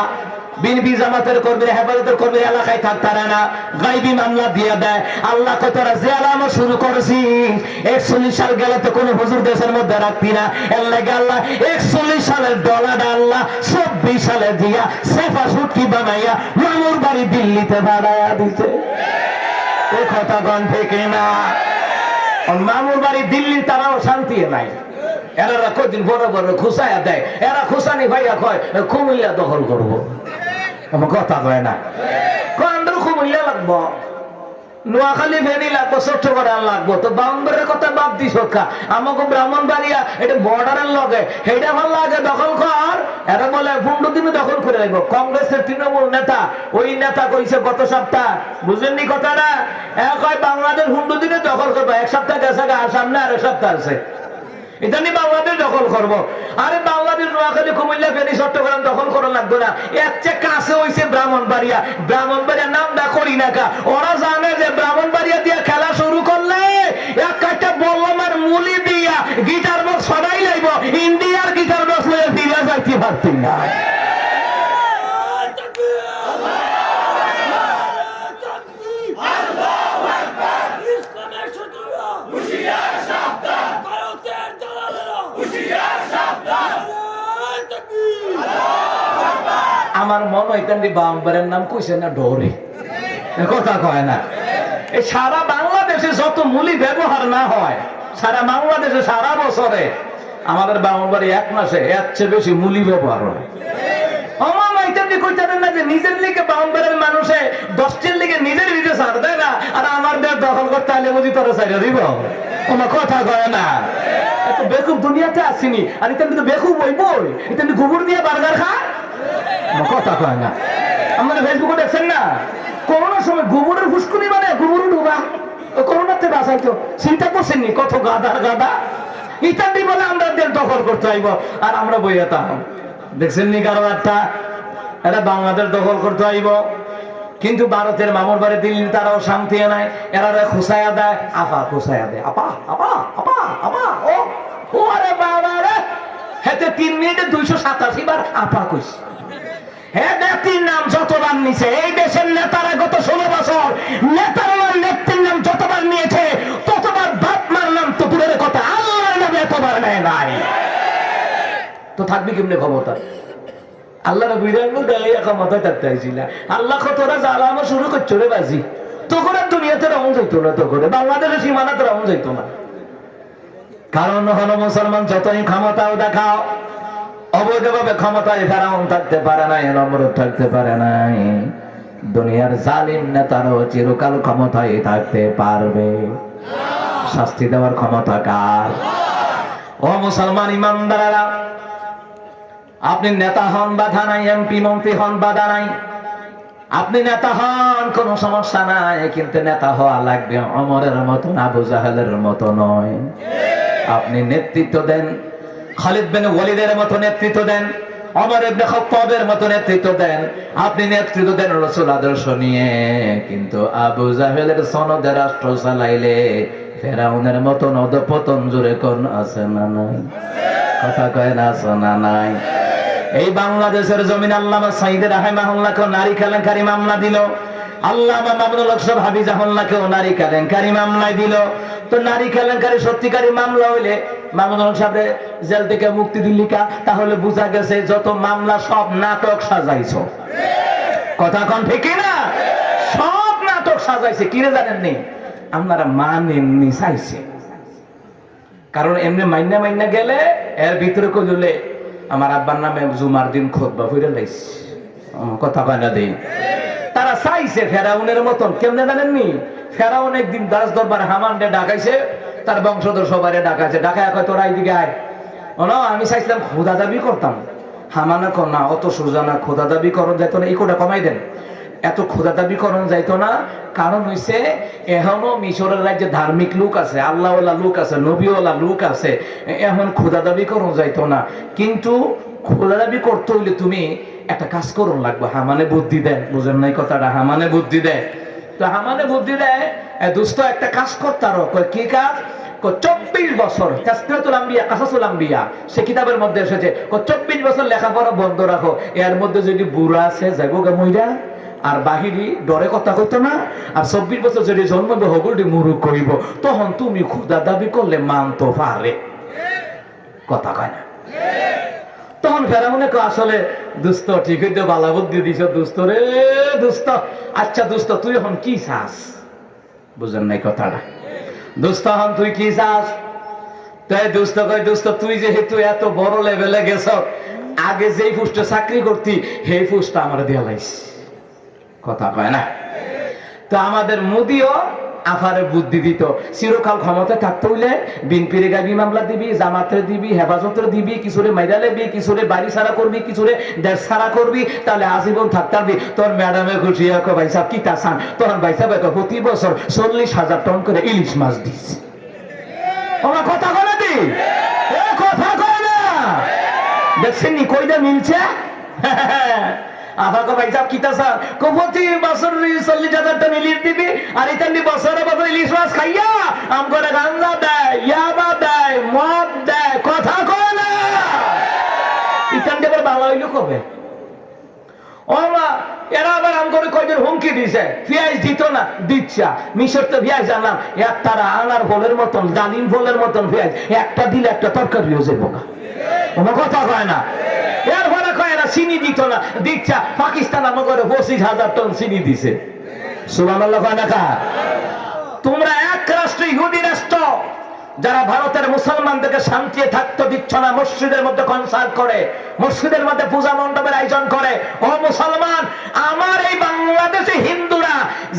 বিএনপি জামাতের কর্মীরা, হেফাজতের কর্মীরা এলাকায় থাকতারে না, গাইবি মামলা দিয়ে দেয়। আল্লাহ কত রাজিয়ালামো শুরু করেছি। 41 সাল গেলে তো কোন হুজুর দেশের মধ্যে রাখবি না। এর লাগে আল্লাহ 41 সালের ডলারটা আল্লাহ 24 সালে দিয়া সেফা সুটকি বানাইয়া মামুর বাড়ি দিল্লিতে ভাড়াইয়া দিতে। এই কথা গণ থেকে না? মামুর বাড়ি দিল্লি, তারাও শান্তি নাই। এরা কদিন বড় বড় খুশাইয়া দেয়। এরা খুশানি ভাইয়া কয় কুমিল্লা দখল করবো। আমার কথা কয় না? আমরা কুমিল্লা লাগবো, নোয়াখালী ফেরি লাগবো, চট্টগ্রাম লাগবো। তো বাউন্ডারের কথা বাদ দিস খা, আমাকে ব্রাহ্মণবাড়িয়া এটা বর্ডারের লগে, সেটা ভাল লাগে দখল কর। এরা বলে 15 দিনে দখল করে রাখবো। কংগ্রেসের তৃণমূল নেতা, ওই নেতা কইছে গত সপ্তাহ, বুঝেননি কথাটা? কয় বাংলাদেশ 15 দিনে দখল করবো। এক সপ্তাহ গেছে, আর সামনে আর এক সপ্তাহ আছে, এটা নিয়ে বাংলাদেশ দখল করবো। আরে বাংলাদেশ নোয়াখালী কুমিল্লা ফেনী চট্টগ্রাম দখল করা লাগবে না। এর চেয়ে কাছে হইছে ব্রাহ্মণবাড়িয়া। ব্রাহ্মণবাড়িয়া নামটা করি না কা, ওরা জানে যে ব্রাহ্মণবাড়িয়া দিয়ে খেলা শুরু করলে একটা বললাম আর মুলি দিয়া গিটার বক্স সবাই লাইব, ইন্ডিয়ার গিটার বক্স লয়ে ফিরে যাইতে পারতি না। আমার মনে হয় বাম্বারের নাম কইছে না ডরে, কথা কয় না? এই সারা বাংলাদেশে যত মুলি ব্যবহার না হয়, সারা বাংলাদেশে সারা বছরে আমাদের বাংলাবাড়ি 1 মাসে এর চেয়ে বেশি মুলি ব্যবহার হয়। নিজের লিগে বাম্বারের মানুষে 10টির লিগে নিজের নিজে ছাড় দেয় না, আর আমার দেশ দখল করতে হলে বুঝি তোরা ছাড়িয়ে দিব। কোনো কথা কয় না? বেকুব দুনিয়াতে আসিনি, আর এটা কিন্তু বেকুব বই বই, এটা গোবর দিয়ে বার্গার খা। কথা কয় না? আমাদের ফেসবুকে দেখছেন না, করোনার সময় গোবরের ফুসকুনি মানে গোবর ডুবা, করোনাতে বাঁচাইতো। চিন্তা করছেন নি কত গাদার গাদা? ইত্যাদি বলে আমরা দেশ দখল করতে আইব, আর আমরা বইয়াতাম। দেখছেন নি কারবারটা? এটা বাংলাদেশ দখল করতে আইব, কিন্তু ভারতের মামুর বাড়ি দিল্লি তারাও শান্তি নাই। এরা খুশাইয়া দেয়, আপা খুশাইয়া দেয়, আপা আপা আপা আপা। ও আরে বাবা রে, হেতে 3 মিনিটে 287 বার আপা কইছে। নেত্রীর নাম যতবার নিছে এই দেশের নেতারা গত 16 বছর নেতার নাম নেত্রীর নাম যতবার নিয়েছে ততবার বাপ মার নাম তো দূরের কথা আল্লাহর নামে এতবার নেয় নাই। তো থাকবি কেমনে ক্ষমতা? আল্লাহর বিরাঙ্গ দেয় ক্ষমতায় থাকতে হয়েছিল। আল্লাহ কতটা জ্বালামো শুরু করছো রে বাজি, তো করে দুনিয়াতে রং যাইতো না, তো করে বাংলাদেশের সীমানাতে রং যাইতো না। কারণ হলো মুসলমান যতই ক্ষমতাও দেখাও অবৈধভাবে ক্ষমতায় ফেরাউন থাকতে পারে নাই, নমরুদ থাকতে পারে নাই, দুনিয়ার জালিম নেতারাও চিরকাল ক্ষমতায় থাকতে পারবে। শাস্তি দেওয়ার ক্ষমতা কার? ও মুসলমান ইমানদারেরা, আপনি নেতা হন বাধা নাই, এমপি মন্ত্রী হন বাধা নাই, আপনি নেতা হন কোন সমস্যা নাই, কিন্তু নেতা হওয়া লাগবে ওমরের মতন, আবু জাহেলের মতো নয়। আপনি নেতৃত্ব দেন, খালিদ বিন ওয়ালিদের মতো নেতৃত্ব দেন, ওমর ইবনে খাত্তাবের মতো নেতৃত্ব দেন, আপনি নেতৃত্ব দেন রাসূল আদর্শ নিয়ে, কিন্তু আবু জাহেলের সনদে রাষ্ট্র চালাইলে ফেরাউনের মতো অধঃপতন জোরে কোন আছে না নাই? কথা কয় না, শোনা নাই? এই বাংলাদেশের জমিন আল্লামা সাইদ রাহিমাহুল্লাহকে নারী কেলেঙ্কারি মামলা দিল, আল্লামা মামুনুল হক সাহেব হাফিজাহুল্লাহকেও নারী কেলেঙ্কারি মামলায় দিল। তো নারী কেলেঙ্কারি সত্যিকারী মামলা হইলে মামুনুল হক সাহেব জেল থেকে মুক্তি দিল্লিকা, তাহলে বোঝা গেছে যত মামলা সব নাটক সাজাইছো। কথা কোন ঠিক না? সব নাটক সাজাইছে। কিরে জানেননি? আপনারা মানেননি, চাইছে। কারণ এমনি মাইনা মাইনা গেলে এর ভিতরে কইলে আমার আব্বার নামে জুমার দিন খুতবা পড়ে লাইছে, কথা কয় না দেই। তারা চাইছে ফেরাউনের মতন। কেমনে জানেননি? ফেরাউন একদিন দাস দরবারে হামানরে ডাকাইছে, তার বংশধর সবাই ডাকাইছে, ডাকায় কয় তোরা এইদিকে আয়। আমি চাইছিলাম খোদা দাবি করতাম, হামানে কর না, অত সোজা না, খোদা দাবি করন যাইতো না, এই কোটা কমাই দেন, এত খোদা দাবি করন যাইতো না। কারণ হইছে এখনো মিশরের রাজ্যে ধার্মিক লোক আছে, আল্লাহওয়ালা লোক আছে, নবীওয়ালা লোক আছে, এখন খোদা দাবি করন যাইতো না। কিন্তু খোদা দাবি করতে হইলে তুমি একটা কাজ করুন লাগবে। হামানে বুদ্ধি দেয়, বুঝেন নাই কথাটা? হামানে বুদ্ধি দেয়। তো হামানে বুদ্ধি দেয়, দুস্থ একটা কাজ করতারো। কি কাজ? 24 বছর তাসকিরাতুল আম্বিয়া, কাসাসুল আম্বিয়া, সে কিতাবের মধ্যে এসেছে 24 বছর লেখাপড়া বন্ধ রাখো। এর মধ্যে যদি বুড়া আছে যাইব গে মইরা, আর বাহিরি ডরে কথা কইতো না, আর 24 বছর যদি জন্মবে হগুলটি মুরুখ কইব, তখন তুমি খোদা দাবি করলে মানতো পারে। কথা কয় না? তখন ফেরাউনে আসলে দুস্থ ঠিক হইতে বালা বুদ্ধি দিছ, দুস্থ রে দুস্থ, আচ্ছা দুস্থ তুই এখন কি চাস? বুঝেন নাই কথাটা? দুস্থ হন তুই কি চাস? তাই দুস্থ কয়, দুস্থ তুই যেহেতু এত বড় লেভেলে গেছ, আগে যেই পোস্টে চাকরি করতি সেই পোস্টটা আমার দেয়া লাইস। কথা কয় না? তো আমাদের মোদিও আফারে বুদ্ধি দিত, চিরকাল ক্ষমতায় থাকতে হইলে বিনপিরে গাবি মামলা দিবি, জামাতে দিবি, হেফাজতে দিবি, কিছুরে মাইরা লেবি, কিছুরে বাড়ি ছাড়া করবি, কিছুরে দেশ ছাড়া করবি, তাহলে আজীবন থাকতে পারবি। তোর ম্যাডামে খুশি হক ভাই সাহেব কি তা চান? তখন ভাই সাহেব প্রতি বছর 40,000 টন করে ইলিশ মাছ দিস। আমার কথা কয় দি, কথা কয় না? দেখছেন নি কইটা মিলছে? আবার ভাই সাহেব কিতা স্যার প্রতি বছর 40,000 টন ইলিশ দিবি, আর ইতালি বছরে বছর ইলিশ মাছ খাইয়া আম করে গাঞ্জা দেয়, ইয়াবা দেয়, মদ দেয়। কথা কয় না? ইতালি আবার ভালো হইলো কবে? এরা আবার আম করে কয়দিন হুমকি দিছে, পেঁয়াজ দিত না, দিচ্ছা। মিশর তো পেঁয়াজ আনলাম, তারা আনার ফলের মতন, ডালিম ফলের মতন পেঁয়াজ, একটা দিলে একটা তরকারি হয়ে যাবো না। আমার কথা কয় না? এরপরে কয় না চিনি দিত না, দিচ্ছা। পাকিস্তান আমার করে 25,000 টন চিনি দিছে। সুবহানাল্লাহ কয় না কা? তোমরা এক রাষ্ট্র, ইহুদি রাষ্ট্র, যারা ভারতের মুসলমানদেরকে শান্তিতে থাকতে দিচ্ছ না, মসজিদের মধ্যে কনসার্ট করে, মসজিদের মধ্যে পূজা মণ্ডপের আয়োজন করে। ও মুসলমান, আমার এই বাংলাদেশে হিন্দুরা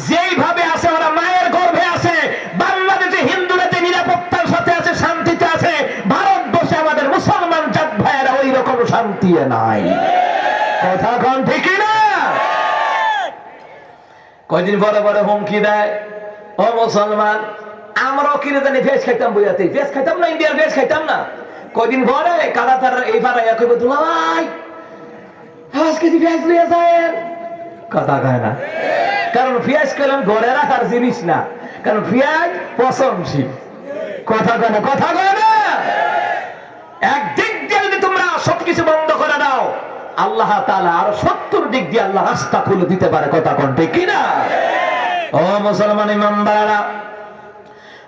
যেইভাবে আছে, ওরা মায়ের গর্ভে আছে। বাংলাদেশে হিন্দুরা যে নিরাপত্তার সাথে আছে, শান্তিতে আছে, ভারতবর্ষে আমাদের মুসলমান জাত ভাইয়েরা ওই রকম শান্তি নাই। কথা কোন ঠিক না? কয়দিন পরে পরে হুমকি দেয়। ও মুসলমান, আমরাও কিনে জানি ভেজ খাইতাম, বইয়াতে ভেজ খাইতাম না, ইন্ডিয়ার ভেজ খাইতাম না। কয়দিন পরে কাদাতার এই পাড়াইয়া কইব দুলা ভাই আজকে ভেজ লিয়ে যায়। কথা কয় না? কারণ পেঁয়াজ কইলাম ঘরে রাখার জিনিস না, কারণ পেঁয়াজ পচনশীল। কথা কয় না? কথা কয় না? একদিক দিয়ে যদি তোমরা সবকিছু বন্ধ করে দাও, আল্লাহ তাআলা আরো 70 দিক দিয়ে আল্লাহ রাস্তা খুলে দিতে পারে। কথা কোন ঠিক কিনা? ও মুসলমান ইমানদাররা,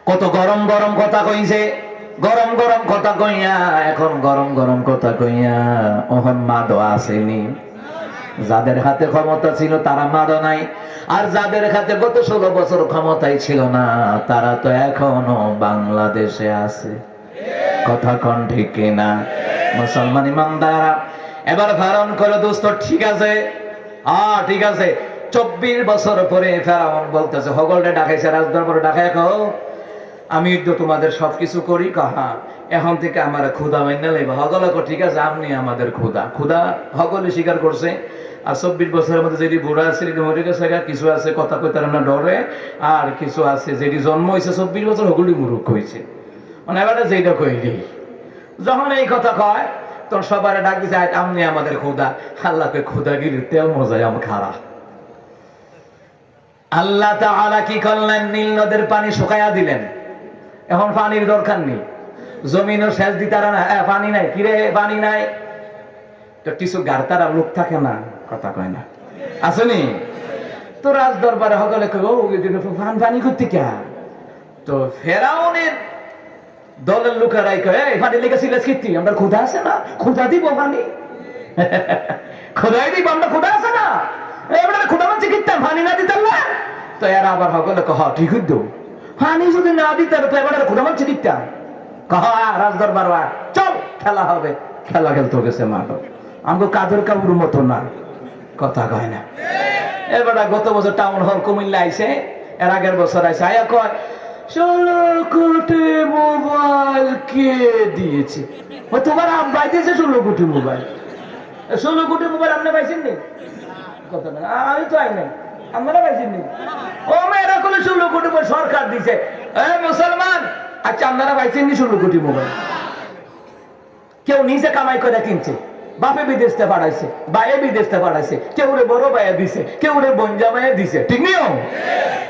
কত গরম গরম কথা কইছে, গরম গরম কথা কইয়া, এখন গরম গরম কথা কইয়া ওহন মাদো আসেনি। যাদের হাতে ক্ষমতা ছিল তারা মাদো নাই, আর যাদের হাতে গত 16 বছর ক্ষমতাই ছিল না তারা তো এখনো বাংলাদেশে আছে। কথা কোন ঠিক কিনা? মুসলমান ইমানদাররা এবার ধারণ করে দোস্ত, ঠিক আছে ঠিক আছে। 24 বছর পরে ফেরাউন বলতেছে, হগলটা ডাকাইছে, রাজদরবারে ডাকায় কও আমি তো তোমাদের সবকিছু করি, কাহা এখন থেকে আমার ক্ষুধা মাইনা লাইবা। হগলে কো ঠিক আছে, আপনি আমাদের ক্ষুধা ক্ষুধা হগলে স্বীকার করছে। আর 24 বছরের মধ্যে যেটি বুড়া আছে সেটি মরে গেছে, কিছু আছে কথা কইতার না ডরে, আর কিছু আছে যেটি জন্ম হয়েছে 24 বছর হগলি মুরুখ হয়েছে। মানে এবারে যেটা কইলি, যখন এই কথা কয় তখন সবারে ডাক দিছে আপনি আমাদের ক্ষুধা। আল্লাহকে ক্ষুধাগিরির তেল মজায় আমার খারাপ। আল্লাহ তাআলা কি করলেন? নীল নদের পানি শুকাইয়া দিলেন। এখন পানির দরকার নেই, জমিনও সেচ দিতারা না, পানি নাই। কিরে পানি নাই তো কিছু গারতারা লোক থাকে না, কথা কয় না, আসেনি তো রাজ দরবারে হগলে কই ও পানি করতে কে? তো ফেরাউনের দলের লোকেরাই কয় এই পানি লেগেছিল কীর্তি, আমরা ক্ষুধা আছে না, ক্ষুধা দিব পানি ক্ষুধাই দিব আমরা, ক্ষুধা আছে না, এবারে ক্ষুধা মানছে কীর্তাম পানি না দিতাম না। তো এরা আবার হগলে কহ ঠিক হইত, পানি যদি না দিতে তো এবারে ক্ষুধা মানছে কীর্তাম। কহ রাজ দরবার চল খেলা হবে। খেলা খেলতে গেছে মাঠ, আমাকে কাদের কাবুর মতো না, কথা কয় না। এবার গত বছর টাউন হল কুমিল্লা আইছে, এর আগের বছর আইছে, আয়া কয় 16 কোটি মোবাইল কে দিয়েছে? ও তোমার আব্বাই দিয়েছে 16 কোটি মোবাইল। 16 কোটি মোবাইল আপনি পাইছেন নি? কথা না, আমি তো আই নাই, আপনারা পাইছেন নি? ও মেয়েরা কোলে 16 কোটি মোবাইল সরকার দিছে। মুসলমান, আচ্ছা আপনারা পাইছেন নি 16 কোটি মোবাইল? কেউ নিজে কামাই করে কিনছে, বাপে বিদেশ থেকে পাঠাইছে, বাইরে বিদেশ থেকে পাঠাইছে, কেউ রে বড় বাইরে দিছে, কেউ রে বঞ্জা মায়ে দিছে, ঠিক নিও?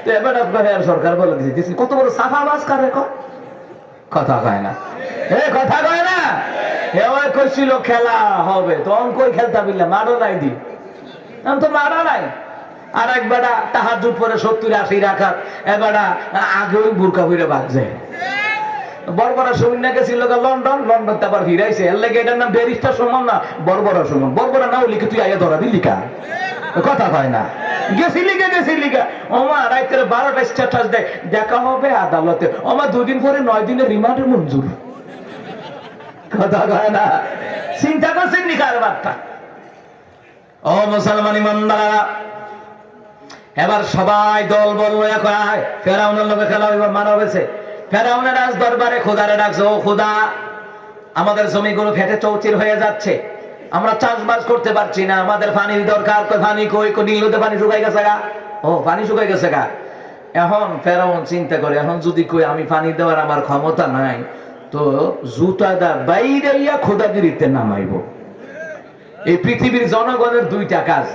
তো এবার আপনার সরকার বলে দিছে কত বড় সাফাবাজ কারে কথা কয় না, কথা কয় না। এবার কইছিল খেলা হবে, তখন কই খেলতে বিল্লা মারো নাই দি, এখন তো মারা নাই। আর এক বেটা তাহাজ্জুদ পরে 70-80 রাখাত, এবারে আগে ওই বুরকা ফিরে বাজছে। বড়বড়া সুমন গেছিল লন্ডন, লন্ডন আবার ফিরাইছে, এর লাগে এটার নাম ব্যারিস্টার সুমন না, বড়বড়া সুমন। বড়বড়া নাও লিখে তুই আইয়া ধরা দিলি কা? কথা কয় না। গেছিলি গা ওমা রাইতের 12টা স্ট্যাটাস দেয় দেখা হবে আদালতে, ওমা 2 দিন পরে 9 দিনের রিমান্ড মঞ্জুর। কথা কয় না। চিন্তা করছেন নি কারবারটা? ও মুসলমান ইমানদাররা, এবার সবাই দল বল লয়া কয় ফেরাউনের লগে খেলা হইব, মারা হয়েছে। ফেরাউনের রাজ দরবারে খোদারে ডাকছে, ও খোদা আমাদের জমিগুলো ফেটে চৌচির হয়ে যাচ্ছে, আমরা চাষবাস করতে পারছি না, আমাদের পানির দরকার। পানি কই? নীল নদে পানি শুকাই গেছে গা। ও পানি শুকাই গেছে গা। এখন ফেরাউন চিন্তা করে, এখন যদি কই আমি পানি দেওয়ার আমার ক্ষমতা নাই, তো জুতাদা বাইরে খোদাগিরিতে নামাইব। এই পৃথিবীর জনগণের 2টা কাজ।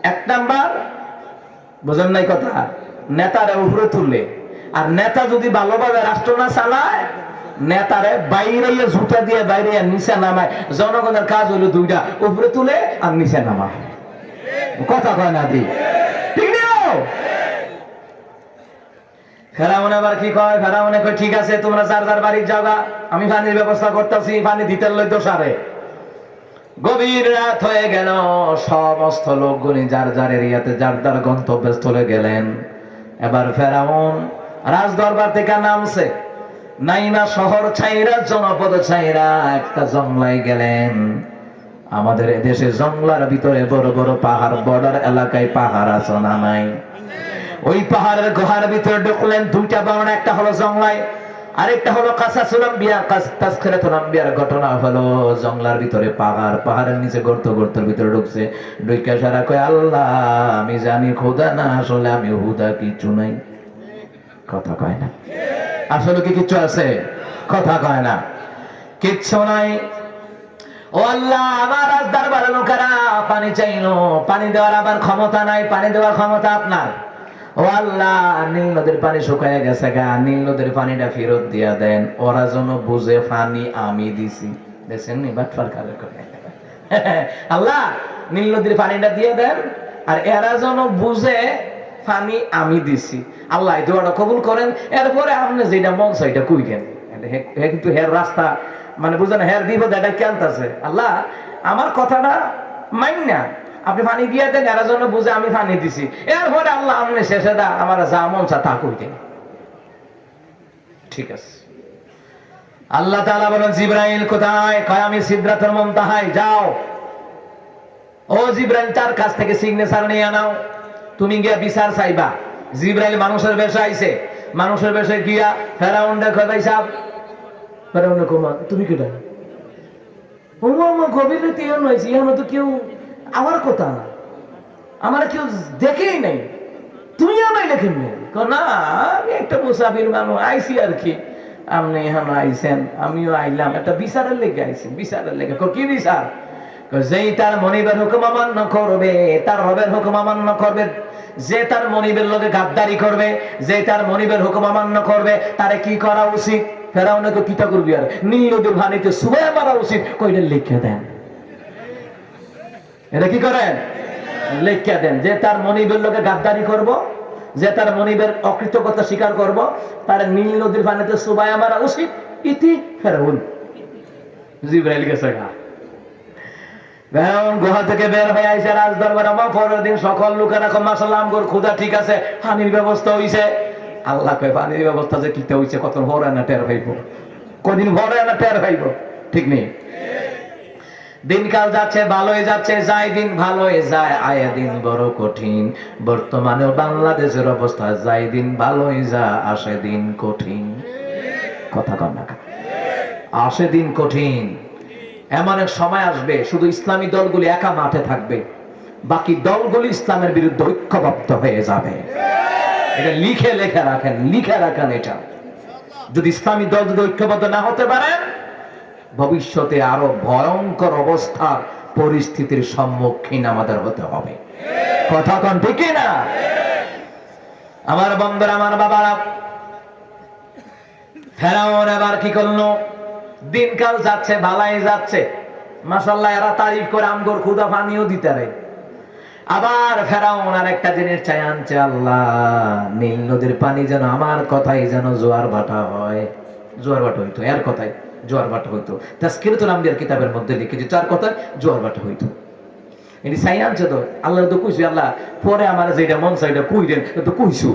1 নাম্বার, বুঝেন নাই কথা, নেতারা উপরে তুললে, আর নেতা যদি ভালোভাবে রাষ্ট্র না চালায়, নেতারে বাইরে জুতা দিয়ে বাইরে নিচে নামায়। জনগণের কাজ হলো 2টা, উপরে তুলে আর নিচে নামায়। কথা কয় না দি, ঠিক নিও? ফেরাউন আবার কি কয়? ফেরাউনে কয় ঠিক আছে তোমরা যার যার বাড়ির যাবা, আমি পানির ব্যবস্থা করতেছি, পানি দিতে লইতো সারে। গভীর রাত হয়ে গেল, সমস্ত লোকগুলি যার যার এরিয়াতে যার যার গন্তব্যস্থলে গেলেন। এবার ফেরাউন রাজ দরবার থেকে নামছে, নাইমা শহর ছাইরা জনপদ ছাইরা একটা জংলায় গেলেন। আমাদের দেশে জংলার ভিতরে বড় বড় পাহাড়, বর্ডার এলাকায় পাহাড় আছে না নাই? ওই পাহাড়ের গুহার ভিতরে ঢুকলেন। 2টা বামনা, একটা হলো জংলায়, আরেকটা হলো কাসাসুল আম্বিয়া, তাসখিরাতুল আম্বিয়ার ঘটনা হলো জংলার ভিতরে পাহাড়, পাহাড়ের নিচে গর্ত, গর্তের ভিতরে ঢুকছে। ঢুকে সারা কয় আল্লাহ আমি জানি খোদা না, আসলে আমি হুদা কিছু নাই। কথা কয় না। আসলে কি কিচ্ছু আছে? কথা কয় না, কিচ্ছু নাই। ও আল্লাহ, আমার রাজ দরবারের লোকেরা পানি চাইলো, পানি দেওয়ার আমার ক্ষমতা নাই, পানি দেওয়ার ক্ষমতা আপনার। ও আল্লাহ, নীল নদীর পানি শুকায় গেছে গা, নীল নদীর পানিটা ফেরত দিয়া দেন। ওরা যেন বুঝে পানি আমি দিছি। দেখছেন নি বাটফার কারে করে, আল্লাহ নীল নদীর পানিটা দিয়ে দেন, আর এরা যেন বুঝে পানি আমি দিছি। আল্লাহ এই দোয়াটা কবুল করেন। এরপরে আপনি যেটা মন চাইটা কইরেন। কিন্তু হের রাস্তা মানে বুঝেন, হের বিপদ এটা কেনতাছে। আল্লাহ আমার কথাটা মাইন না, আপনি পানি দিয়ে দেন, এরা যেন বুঝে আমি পানি দিছি। এরপরে আল্লাহ আপনি শেষে দা আমার যা মন চা তা কইতেন। ঠিক আছে। আল্লাহ তাআলা বলেন জিবরাইল কোথায়? কয় আমি সিদরাতুল মুনতাহায়। যাও ও জিবরাইল, তার কাছ থেকে সিগনেচার নিয়ে আনাও, তুমি গিয়া বিচার চাইবা। জিবরাইল মানুষের বেশে আইছে, মানুষের বেশে গিয়া ফেরাউন দেখো ভাই সাহেব, ফেরাউন কুমার তুমি কেডা? গভীর রাতে এমন হয়েছে, এমন তো কেউ আমার কথা না, আমার কেউ দেখেই নাই, তুমি আমাইলে কেমনে? না আমি একটা মুসাফির মানুষ আইছি আর কি, আপনি এখানে আইছেন, আমিও আইলাম একটা বিচারের লেগে আইছি। বিচারের লেগে? কি বিচার? যেই তার মনিবের হুকুম অমান্য করবে তার রবের হুকুম অমান্য করবে, যে তার মনিবের লোকে গাদ্দারি করবে, যে তার মনিবের হুকুম অমান্য করবে, তারে কি করা উচিত? ফেরাউনকে কিতা করবি আর নীল নদীর পানিতে সুবাইয়া মারা উচিত। কইলে লিখে দেন, এটা কি করেন? লিখে দেন। যে তার মনিবের লোকে গাদ্দারি করব, যে তার মনিবের অকৃতজ্ঞতা স্বীকার করব, তার নীল নদীর পানিতে সুবাইয়া মারা উচিত। ইতি ফেরাউন। জিবরাইল গেছে গা। ফেরাউন গুহা থেকে বের হয়ে আইছে রাজ দরবারে। পরের দিন সকল লোকেরা মাশাআল্লাহ আমগর ক্ষুধা ঠিক আছে, পানির ব্যবস্থা হইছে। আল্লাহ কয় পানির ব্যবস্থা যে কিতে হইছে কত ভরে না টের পাইব, কদিন ভরে না টের পাইব, ঠিক নেই। দিনকাল যাচ্ছে, ভালো হয়ে যাচ্ছে, যায় দিন ভালো হয়ে যায়, আয়া দিন বড় কঠিন। বর্তমানে বাংলাদেশের অবস্থা, যায় দিন ভালো হয়ে যায়, আসে দিন কঠিন। কথা কন না, আসে দিন কঠিন। এমন এক সময় আসবে শুধু ইসলামী দলগুলি একা মাঠে থাকবে, বাকি দলগুলি ইসলামের বিরুদ্ধে ঐক্যবদ্ধ হয়ে যাবে। এটা লিখে লেখা রাখেন, লিখে রাখেন। এটা যদি ইসলামী দল যদি ঐক্যবদ্ধ না হতে পারে, ভবিষ্যতে আরো ভয়ঙ্কর অবস্থার পরিস্থিতির সম্মুখীন আমাদের হতে হবে। কথা কন ঠিক না? আমার বন্ধুরা, আমার বাবারা, ফেরাউন এবার কি করলো? দিনকাল যাচ্ছে, ভালাই যাচ্ছে, মাশাআল্লাহ এরা তারিফ করে আমগর ক্ষুধা পানিও দিতে রে। আবার ফেরাউন আর একটা জিনিস চাই আনছে, আল্লাহ নীল নদীর পানি যেন আমার কথাই যেন জোয়ার ভাটা হয়। জোয়ার ভাটা হইতো, এর কথাই জোয়ার ভাটা হইতো। তাজকিরাতুল আম্বিয়ার কিতাবের মধ্যে লিখেছে তার কথায় জোয়ার ভাটা হইতো। এটি চাই আনছে তো, আল্লাহ তো কইছি, আল্লাহ পরে আমার যেটা মন চাইটা কইরেন, তো কইছু।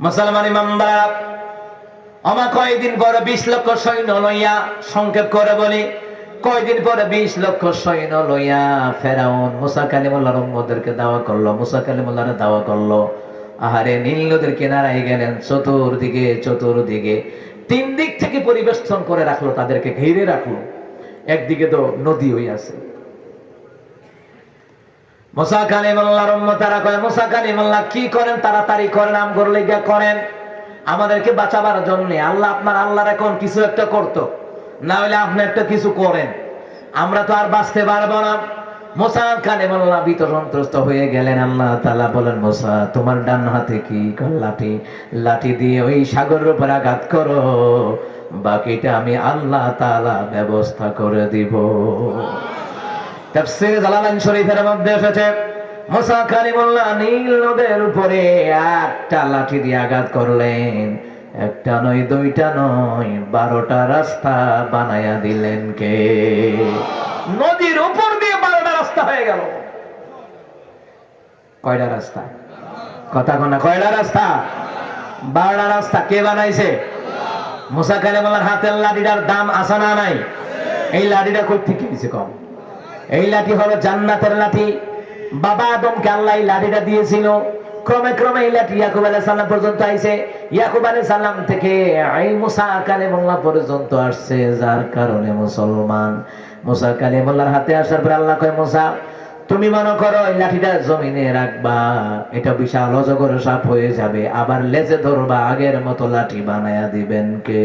মুসলমান ইমামবারা, আমার কয়দিন পরে 20 লক্ষ সৈন্য লইয়া, সংক্ষেপ করে বলি, কয়দিন পরে 20 লক্ষ সৈন্য লইয়া ফেরাউন মুসা কালিমুল্লাহর উম্মতদেরকে দাওয়া করলো, মুসা কালিমুল্লাহর দাওয়া করলো। আহারে নীল নদীর কিনারায় গেলেন, চতুর্দিকে চতুর্দিকে 3 দিক থেকে পরিবেষ্টন করে রাখলো, তাদেরকে ঘিরে রাখলো। একদিকে তো নদী হয়ে আছে। মুসা কালিমুল্লাহর উম্মতেরা কয়, মুসা কালিমুল্লাহ কি করেন? তাড়াতাড়ি করেন, আমগর লেগা করেন, আমাদেরকে বাঁচাবার জন্য। আল্লাহ আপনার আল্লাহর এখন কিছু একটা করতো, না হলে আপনি একটা কিছু করেন, আমরা তো আর বাঁচতে পারবো না। মুসা কালিমুল্লাহ ভীত সন্ত্রস্ত হয়ে গেলেন। আল্লাহ তাআলা বলেন, মুসা তোমার ডান হাতে কি? লাঠি। লাঠি দিয়ে ওই সাগরের উপর আঘাত করো, বাকিটা আমি আল্লাহ তাআলা ব্যবস্থা করে দিব। তাফসীরে জালালাইন শরীফের মধ্যে এসেছে, মুসা কালিমুল্লাহ নীল নদের উপরে একটা লাঠি দিয়ে আঘাত করলেন। একটা নয়, দুইটা নয়, 12টা রাস্তা বানায়া দিলেন কে? নদীর উপর দিয়ে 12টা রাস্তা হয়ে গেল। কয়টা রাস্তা? কথা কোনা, কয়টা রাস্তা? 12টা রাস্তা। কে বানাইছে? মুসা কালিমুল্লাহর হাতের লাঠিটার দাম আছে না নাই? এই লাঠিটা কই থেকে এসেছে? কম। এই লাঠি হলো জান্নাতের লাঠি। বাবা আদমকে আল্লাহ এই লাঠিটা দিয়েছিল। ক্রমে ক্রমে এই লাঠি ইয়াকুব আলাইহিস সালাম পর্যন্ত আইছে, ইয়াকুব আলাইহিস সালাম থেকে এই মুসা কালিমুল্লাহ পর্যন্ত আসছে, যার কারণে মুসলমান। মুসা কালিমুল্লাহর হাতে আসার পর আল্লাহ কয়, মুসা তুমি মনে করো এই লাঠিটা জমিনে রাখবা, এটা বিশাল অজগর সাপ হয়ে যাবে, আবার লেজে ধরবা, আগের মতো লাঠি বানায়া দিবেন কে?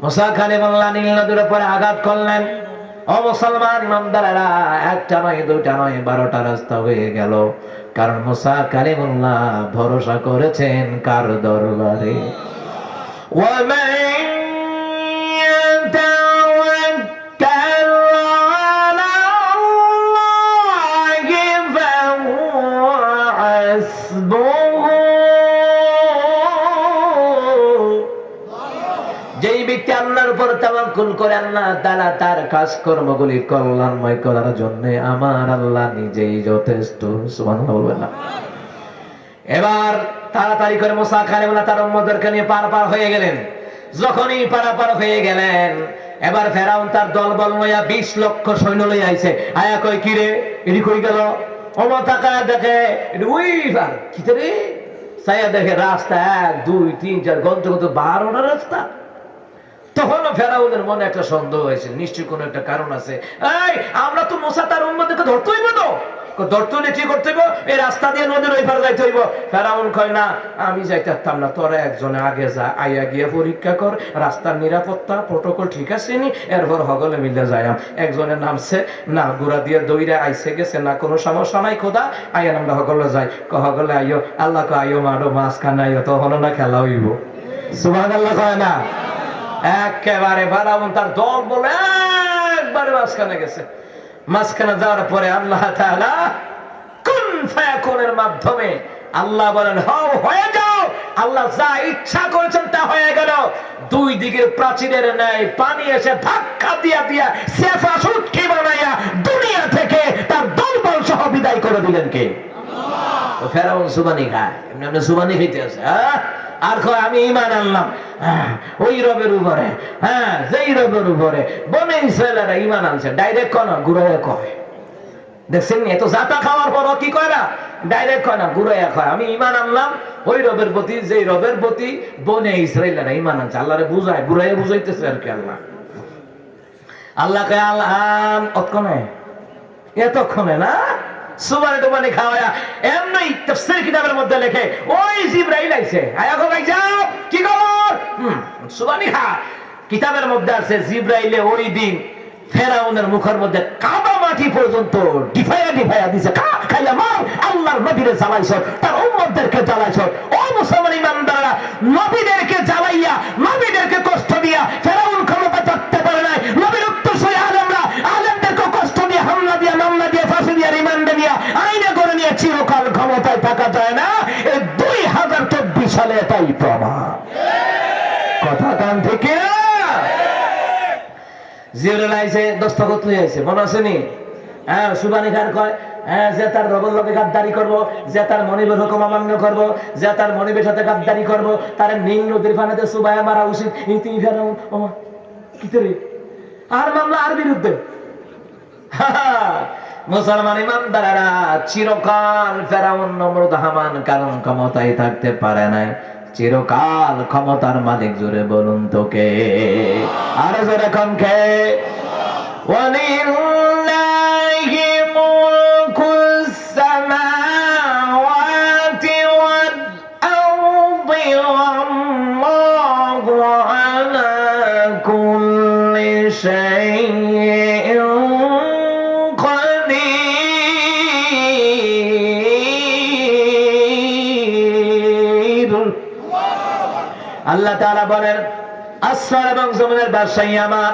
মুসা কালিমুল্লাহ নীল নদীর উপরে আঘাত করলেন। ও মুসলমান ইমানদারেরা, একটা নয়, দুইটা নয়, 12টা রাস্তা হয়ে গেল। কারণ মুসা কালিমুল্লাহ ভরসা করেছেন কার দরবারে? ওয়া মান ইয়াতাওয়াক্কাল ব্যক্তি আল্লাহর উপর তাওয়াক্কুল করে আল্লাহ তাআলা তার কাজকর্মগুলি কল্যাণময় করার জন্য আমার আল্লাহ নিজেই যথেষ্ট। সুবহানাল্লাহ বলবেন না? এবার তাড়াতাড়ি করে মুসা কালিমুল্লাহ তার উম্মতদেরকে নিয়ে পার হয়ে গেলেন। যখনই পার হয়ে গেলেন, এবার ফেরাউন তার দলবল লইয়া 20 লক্ষ সৈন্য লইয়া আইছে। আয়া কই কি রে, এডি কই গেল? ওমর তাকায় দেখে ওই পার কিতে রে, ছায়া দেখে রাস্তা 1 2 3 4 ঘন্টা 12টা রাস্তা। তখন ফেরাউনের মনে একটা সন্দেহ হয়েছে, নিশ্চয়ই কোনো একটা কারণ আছে। এই আমরা তো মুসা তার উম্মতদেরকে ধরতে হইব, তো ধরতে হলে কি করতে হইব? এই রাস্তা দিয়ে নদীর ওই পার যাইতে হইব। ফেরাউন কয় না, আমি যাইতে পারতাম না, তোরা একজনে আগে যা, আইয়া গিয়ে পরীক্ষা কর রাস্তার নিরাপত্তা প্রটোকল ঠিক আছে নি, এরপর হগলে মিলে যাইম। একজনের নামছে না, গুড়া দিয়ে দইরে আইসে গেছে না, কোনো সমস্যা নাই খোদা, আইয়া আমরা হগলে যাই। হগলে আইও, আল্লাহ কয় আইও মারো মাঝখানে আইও, তখন না খেলা হইব। সুবহানাল্লাহ কয় না? একেবারে ফেরাউন তার দল বলে একবারে মাঝখানে গেছে। মাঝখানে যাওয়ার পরে আল্লাহ তাআলা কুন ফায়াকুনের মাধ্যমে আল্লাহ বলেন হও, হয়ে যাও। আল্লাহ যা ইচ্ছা করেছেন তা হয়ে গেল। দুই দিকের প্রাচীরের ন্যায় পানি এসে ধাক্কা দিয়া দিয়া সেফা সুটকি বানাইয়া দুনিয়া থেকে তার দলবল সহ বিদায় করে দিলেন কে? আল্লাহ। ফেরাউন সুবানি খায়, এমনি সুবানি খাইতে আছে। আর কয় আমি ঈমান আনলাম ওই রবের উপরে, যেই রবের উপরে বনে ইসরায়েলরা ঈমান আনছে। ডাইরেক্ট কয় না, ঘুরাইয়া কয়। দেখছেন এত জাতা খাওয়ার পর কি কয় না, ডাইরেক্ট কয় না, ঘুরাইয়া কয় আমি ঈমান আনলাম ওই রবের প্রতি, যেই রবের প্রতি বনে ইসরায়েলরা ঈমান আনছে। আল্লাহরে বুঝায়, ঘুরাইয়া বুঝাইতেছে আর কি। আল্লাহ কয় আল্লাহ অতক্ষণে, এতক্ষণে না সুবানি টুবানি খাওয়া। এমনি তাফসীর কিতাবের মধ্যে লেখে ওই জিবরাইল আইছে, আয়া গো ভাই যাও, কি খবর? সুবানি খা। কিতাবের মধ্যে আছে জিবরাইলে ওই দিন ফেরাউনের মুখের মধ্যে কাদা মাটি পর্যন্ত ডিফায়া দিছে। খাইয়া মার, আল্লাহর নবীরে জ্বালাইছ, তার উম্মতদেরকে জ্বালাইছ। ও মুসলমান ইমানদাররা, নবীদেরকে জ্বালাইয়া, নবীদেরকে কষ্ট দিয়া ফেরাউন ক্ষমতা থাকতে পারে নাই। নবীর উত্তরসূরি আলেমরা, আলেমদেরকে কষ্ট দিয়ে, হামলা দিয়ে, মামলা দিয়ে, ফাঁসি দিয়ে, রিমান্ডে দিয়ে, আইনে করে নিয়ে চিরকাল ক্ষমতায় থাকা যায় না। এই 2024 সালে এটাই প্রমাণ। কথা কান থেকে জিবরাইল আইছে, দস্তখত লই আইছে, মনে আছে নি? সুবানি খান কয় যে তার রবের লগে গাদ্দারি করব, যে তার মনিবের হুকুম অমান্য করব, যে তার মনিবের সাথে গাদ্দারি করব, তার নীল নদীর পানিতে চুবাইয়া মারা উচিত। তিনি ফেরাউন কি রে, আর মামলা আর বিরুদ্ধে। মুসলমান ইমানদারেরা, চিরকাল ফেরাউন, নমরুদ, হামান কারণ ক্ষমতায় থাকতে পারে নাই। চিরকাল ক্ষমতার মালিক, জোরে বলুন তো কে? আরে জোরে কোন কে? ওয়ালিল্লাহি মুলকুস সামাওয়াতি ওয়াল আরদি ওয়াল্লাহু আলা কুল্লি শাইইন কাদির। আল্লাহ তাআলা বলেন আসমান এবং জমিনের বাদশাহী আমার,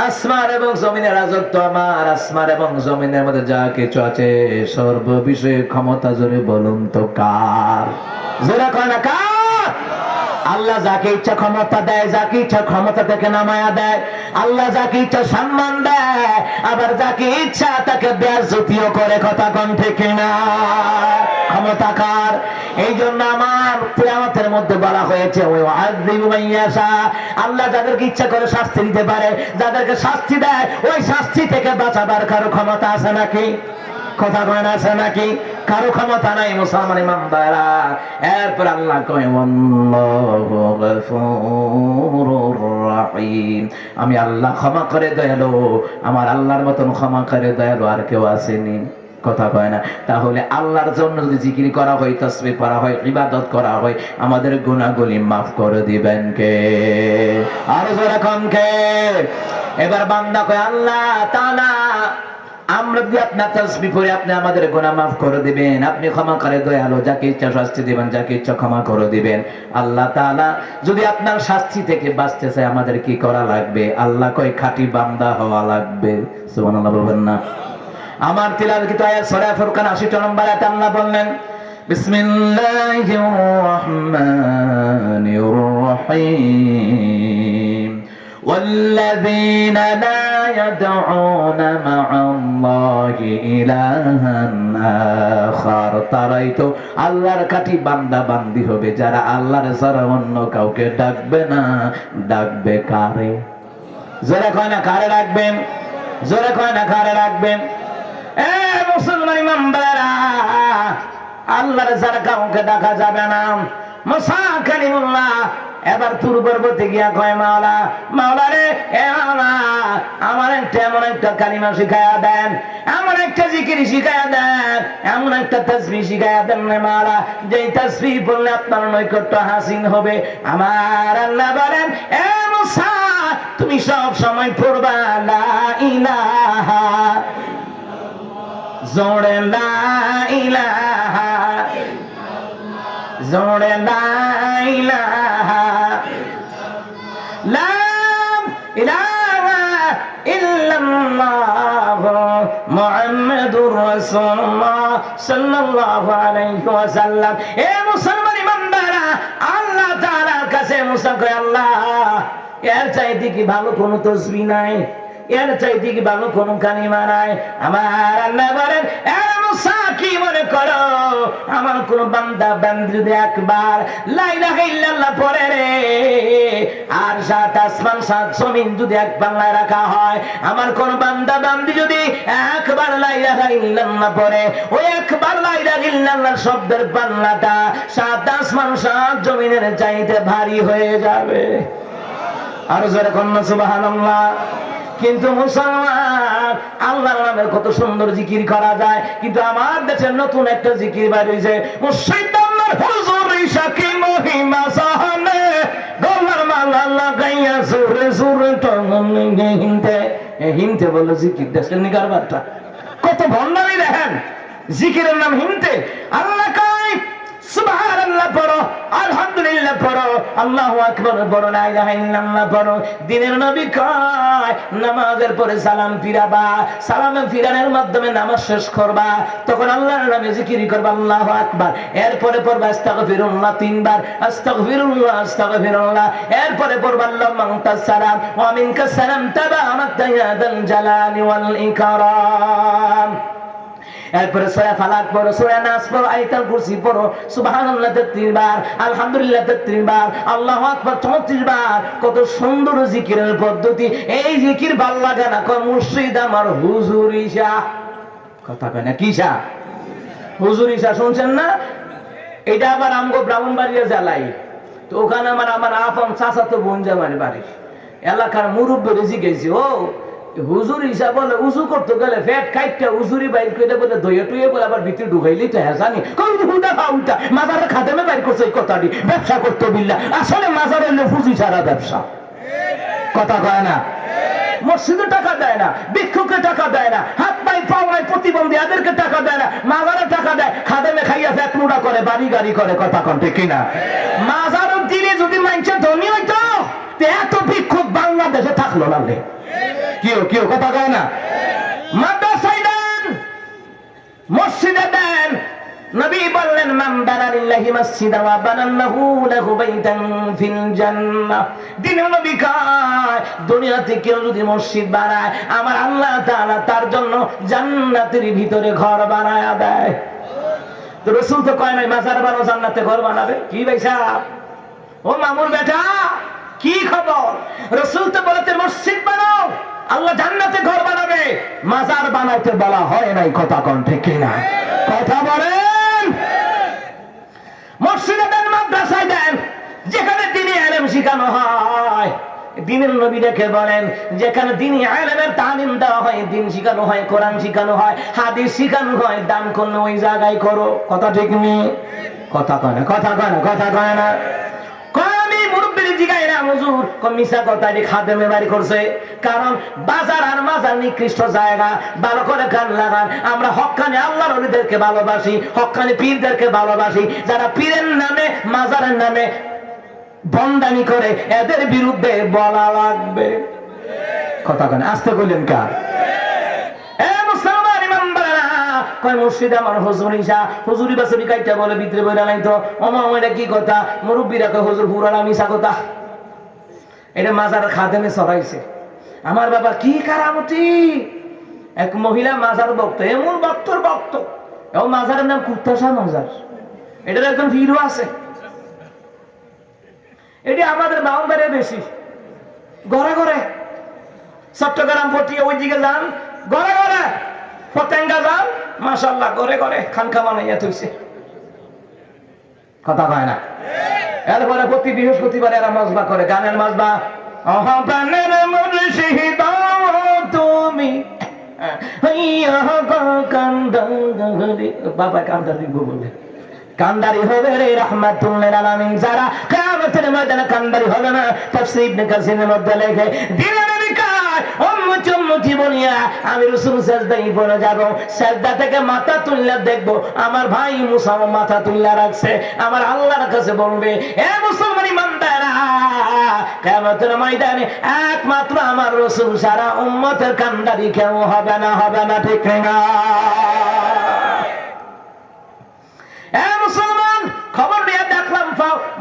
আসমান এবং জমিনের রাজত্ব আমার, আসমান এবং জমিনের মধ্যে যা কিছু আছে সর্ববিষয়ে ক্ষমতা, জোরে বলুন তো কার? জোরে কয় না কার? আল্লাহ যাকে ইচ্ছা ক্ষমতা দেয়, যাকে ইচ্ছা ক্ষমতা থেকে নামায়া দেয়। আল্লাহ যাকে ইচ্ছা সম্মান দেয়, আবার যাকে ইচ্ছা তাকে বেয়াজ্জতিও করে। কথা কোন ঠিক না? ক্ষমতা কার? এই জন্য আমার কিয়ামতের মধ্যে বলা হয়েছে ওই আযিবু মাইয়াশা, আল্লাহ যাদেরকে ইচ্ছা করে শাস্তি দিতে পারে, যাদেরকে শাস্তি দেয় ওই শাস্তি থেকে বাঁচাবার কারো ক্ষমতা আছে নাকি? কথা কয় না, আছে নাকি? কারো ক্ষমতা নাই মুসলমান ইমানদাররা। এরপর আল্লাহ কয় আল্লাহু গফুরুর রহিম, আমি আল্লাহ ক্ষমা করে দয়ালু। আমার আল্লাহর মতন ক্ষমা করে দয়ালু আর কেউ আসেনি। কথা কয় না? তাহলে আল্লাহর জন্য যদি জিকির করা হয়, তাসবিহ করা হয়, ইবাদত করা হয়, আমাদের গুনাহগুলি মাফ করে দিবেন কে? আর জোরে কোন কে? এবার বান্দা কয় আল্লাহ তাআলা, আমরা যদি আপনার তাসবিহ পড়ি আপনি আমাদের গুনাহ মাফ করে দিবেন, আপনি ক্ষমা করে দয়ালু, যাকে ইচ্ছা শাস্তি দিবেন, যাকে ইচ্ছা ক্ষমা করে দিবেন। আল্লাহ তাআলা যদি আপনার শাস্তি থেকে বাঁচতে চায় আমাদের কি করা লাগবে? আল্লাহ কয় খাঁটি বান্দা হওয়া লাগবে। সুবহানাল্লাহ বলবেন না? আমার তিলাওয়াত আয়াত সূরা ফুরকান 80 নম্বর আয়াতে আল্লাহ বললেন বিসমিল্লাহির রহমানির রহিম والذين لا يدعون مع الله إلها آخر তারাই তো আল্লাহর কাঠি বান্দা বান্দি হবে যারা আল্লাহর ছাড়া অন্য কাউকে ডাকবে না। ডাকবে কারে? জোরে কয় না কারে রাখবেন? জোরে কয় না কারে রাখবেন? এ মুসলমান ইমামবারা, আল্লাহর ছাড়া কাউকে ডাকা যাবে না। মুসা কালিমুল্লাহ এবার তুর পর্বতে গিয়া কয় মাওলা, মাওলা রে, এ মাওলা, আমার এমন একটা কালিমা শিখায়া দেন, এমন একটা জিকির শিখায়া দেন, এমন একটা তাসবিহ শিখায়া দেন রে মাওলা, যেই তাসবিহ পড়লে আপনার নৈকট্য হাসিল হবে। আমার আল্লাহ বলেন, এ মুসা, তুমি সব সময় পড়বা লা ইলাহা, জোরে লা ইলাহা, জোরে লা ইলাহা, লা ইলাহা ইল্লাল্লাহ মুহাম্মাদুর রাসূলুল্লাহ সাল্লাল্লাহু আলাইহি ওয়াসাল্লাম। এ মুসলমান ইমানদারা, আল্লাহ তাআলার কাছে মুসা কয়, আল্লাহ, এর চাইতে কি ভালো কোনো তাসবিহ নাই? এর চাইতে কি ভালো কোনো কালিমা নাই? আমার আল্লাহ বলেন, এ মুসা, কি মনে করো আমার কোন বান্দা বান্দি যদি একবার লা ইলাহা ইল্লাল্লাহ পড়ে রে, আর সাত আসমান সাত জমিন যদি এক পাল্লায় রাখা হয়, আমার কোন বান্দা বান্দি যদি একবার লা ইলাহা ইল্লাল্লাহ পড়ে, ওই একবার লা ইলাহা ইল্লাল্লাহ শব্দের পাল্লাটা সাত আসমান সাত জমিনের চাইতে ভারী হয়ে যাবে। আর জোরে কন্যা সুবহানাল্লাহ। কিন্তু মুসলমান, আল্লাহর নামে কত সুন্দর জিকির করা যায়, কিন্তু আমার দেশের নতুন একটা জিকির বার হইছে, মুর্শিদ আল্লাহর হুজুর ইশাকি মহিমা সাহানে গলার মালা লাগাইয়া সুরে সুরে টমনে হিনতে। হিনতে বলো জিকির, দেশের নিকার বার্তা কত ভণ্ডামি দেখেন। জিকিরের নাম হিনতে। আল্লাহ কয় সুবহানাল্লাহ পড়ো, আলহামদুলিল্লাহ পড়ো, আল্লাহু আকবার পড়ো, লা ইলাহা ইল্লাল্লাহ পড়ো। দিনের নবী কয় নামাজের পরে সালাম ফিরাবা, সালাম ফিরানোর মাধ্যমে নামাজ শেষ করবা, তখন আল্লাহর নামে জিকির করবা আল্লাহু আকবার। এরপরে পড়বা আস্তাগফিরুল্লাহ তিনবার, আস্তাগফিরুল্লাহ আস্তাগফিরুল্লাহ। এরপরে পড়বা আল্লাহুম্মা আনতাস সালাম ওয়া মিনকাস সালাম তাবারাকতা ইয়া যাল জালালি ওয়াল ইকরাম। এরপরে সূরা ফালাক পড়ো, সূরা নাস পড়ো, আয়াতুল কুরসি পড়ো, সুবহানাল্লাহ 33 বার, আলহামদুলিল্লাহ 33 বার, আল্লাহু আকবার 34 বার। কত সুন্দর জিকিরের পদ্ধতি। এই জিকির ভালো লাগে না? কয় মুর্শিদ আমার হুজুর ঈশা। কথা কয় না কি ঈশা? হুজুর ঈশা শুনছেন না? এটা আবার আমগো ব্রাহ্মণবাড়িয়া জেলায়। তো ওখানে আমার আপন চাচাতো বোন জামার বাড়ি, এলাকার মুরব্বী জিজ্ঞেস, ও হুজুর হিসাব বলে উজু করতে গেলে ফ্যাট খাইটা উজুরি বাইর করে বলে দইয়া টুয়ে বলে আবার ভিতরে ঢুকাইলি তো হ্যাঁ জানি উল্টা মাজারে খাদেমে বাইর করছে এই কথাটি, ব্যবসা করতে বিল্লা। আসলে মাজারে ফুজি ছাড়া ব্যবসা। কথা কয় না? মসজিদে টাকা দেয় না, ভিক্ষুকে টাকা দেয় না, হাত পাই পাওয়ায় প্রতিবন্ধী এদেরকে টাকা দেয় না, মাজারে টাকা দেয়, খাদেমে খাইয়া ফ্যাট মুড়া করে, বাড়ি গাড়ি করে। কথা কন্টে কিনা? মাজারের দিনে যদি মাইনছে ধনী হইতো, এত ভিক্ষুক বাংলাদেশে থাকলো না। কেউ কথা কয় না? মাদ্রাসায় দেন, মসজিদে দেন। নবী বললেন, মান বানা লিল্লাহি মাসজিদান ওয়া বানাল্লাহু লাহু বাইতান ফিল জান্নাহ। দিনের নবী কয়, দুনিয়াতে কেউ যদি মসজিদ বানায়, আমার আল্লাহ তাআলা তার জন্য জান্নাতের ভিতরে ঘর বানায়া দেয়। তো রাসূল তো কয় নাই মাজার বানাও জান্নাতে ঘর বানাবে? কি ভাই সাহেব, ও মামুর বেটা, কি খবর? রাসূল তো বলেছেন মসজিদ বানাও, আল্লাহ জান্নাতে ঘর বানাবে। মাজার বানাইতে বলা হয় নাই। কথা কোন ঠিক কিনা? কথা বলেন। মসজিদে দেন, মাদ্রাসায় দেন, যেখানে দ্বীনি ইলম শেখানো হয়। দ্বীনের নবী দেখে বলেন, যেখানে দ্বীনি ইলমের তালিম দেওয়া হয়, দ্বীন শেখানো হয়, কোরআন শেখানো হয়, হাদিস শেখানো হয়, দান করলে ওই জায়গায় করো। কথা ঠিক নেই? কথা কয় না? কথা কয় না? কথা কয় না? কারণ বাজার আর মাজার নিকৃষ্ট জায়গা। ভালো করে কান লাগান। আমরা হক্কানি আল্লাহর ওলিদেরকে ভালোবাসি, হক্কানি পীরদেরকে ভালোবাসি। যারা পীরের নামে মাজারের নামে বন্দানি করে, এদের বিরুদ্ধে বলা লাগবে। কথা কেন? আসতে বললেন কার? কয় মসজিদে আমার হুজুর ঈশা, হুজুরি বাসুরি কাইটা বলে ভিতরে বইলা নাই তো। ওমা এটা কি কথা? মুরব্বীরা কয় হুজুর পুরানা মিশা কথা। এটা মাজার খাদেমে চড়াইছে। আমার বাবা কি কারামতি, এক মহিলা মাজার ভক্ত, এমন ভক্তর ভক্ত, এবং মাজারের নাম কুত্তাশা মাজার। এটার একজন ভিড়ও আছে। এটি আমাদের বাউন্ডারি বেশি, ঘরে ঘরে চট্টগ্রাম পটিয়ে ওই দিকে যান, ঘরে ঘরে পতেঙ্গা যান, মাশাআল্লাহ ঘরে ঘরে খানকা বানাইয়া তুইছে, কথা কয় না। এরপরে প্রতি বৃহস্পতিবার এরা মজবা করে, গানের মজবা। অহবানের মুর্শিদ তুমি বাবা কান্দারি বলে, কান্দারি হবে রে রাহমাতুল্লিল আলামিন। যারা কিয়ামতের ময়দানে কান্দারি হবে না, তাফসীর ইবনে কাসিরের মধ্যে লেখে দিলেন বিকার উম্মতি উম্মতি বলিয়া আমি রাসূল সাজদায় পড়ে যাব, সাজদা থেকে মাথা তুললে দেখব আমার ভাই মুসা মাথা তুললা রাখছে, আমার আল্লাহর কাছে বলবে এ মুসলমান ইমানদাররা, কিয়ামতের ময়দানে একমাত্র আমার রাসূল সারা উম্মতের কান্দারি কেউ হবে না, হবে না, ঠিক না? মুসলমান খবর নিয়ে দেখলাম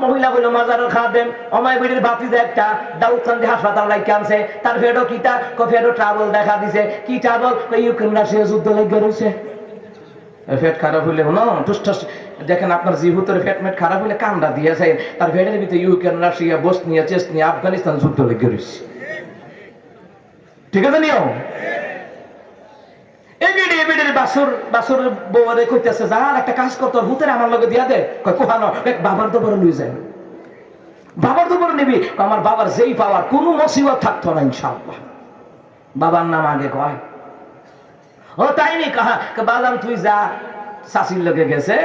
মহিলা বলে মাজারের খাদেম অমায় বিড়ির ভাতিজা একটা দাউদকান্দি হাসপাতাল লাইকে আনছে, তার ফেডো কিটা ফেডো ট্রাবল দেখা দিছে। কি ট্রাবল? ইউক্রেন রাশিয়া যুদ্ধ লেগে রয়েছে। পেট খারাপ হইলে দেখেন আপনার জিহুতের পেট মেট খারাপ হইলে কামড়া দিয়েছে, তার পেটের ভিতরে ইউক্রেন রাশিয়া বসনিয়া চেসনিয়া আফগানিস্তান যুদ্ধ লেগে রয়েছে, ঠিক আছে নিও। একটা কাজ করতো ভূতের আমার লগে দিয়া দে, বাবার তো বড় লুই যায়, বাবার তো বড় নিবি। আমার বাবার যেই পাওয়ার কোন মুসিবত থাকতো না ইনশাআল্লাহ। বাবার নাম আগে কয়, ও তাই নি কাহা বাজান তুই যা, শাশির লোকে গেছে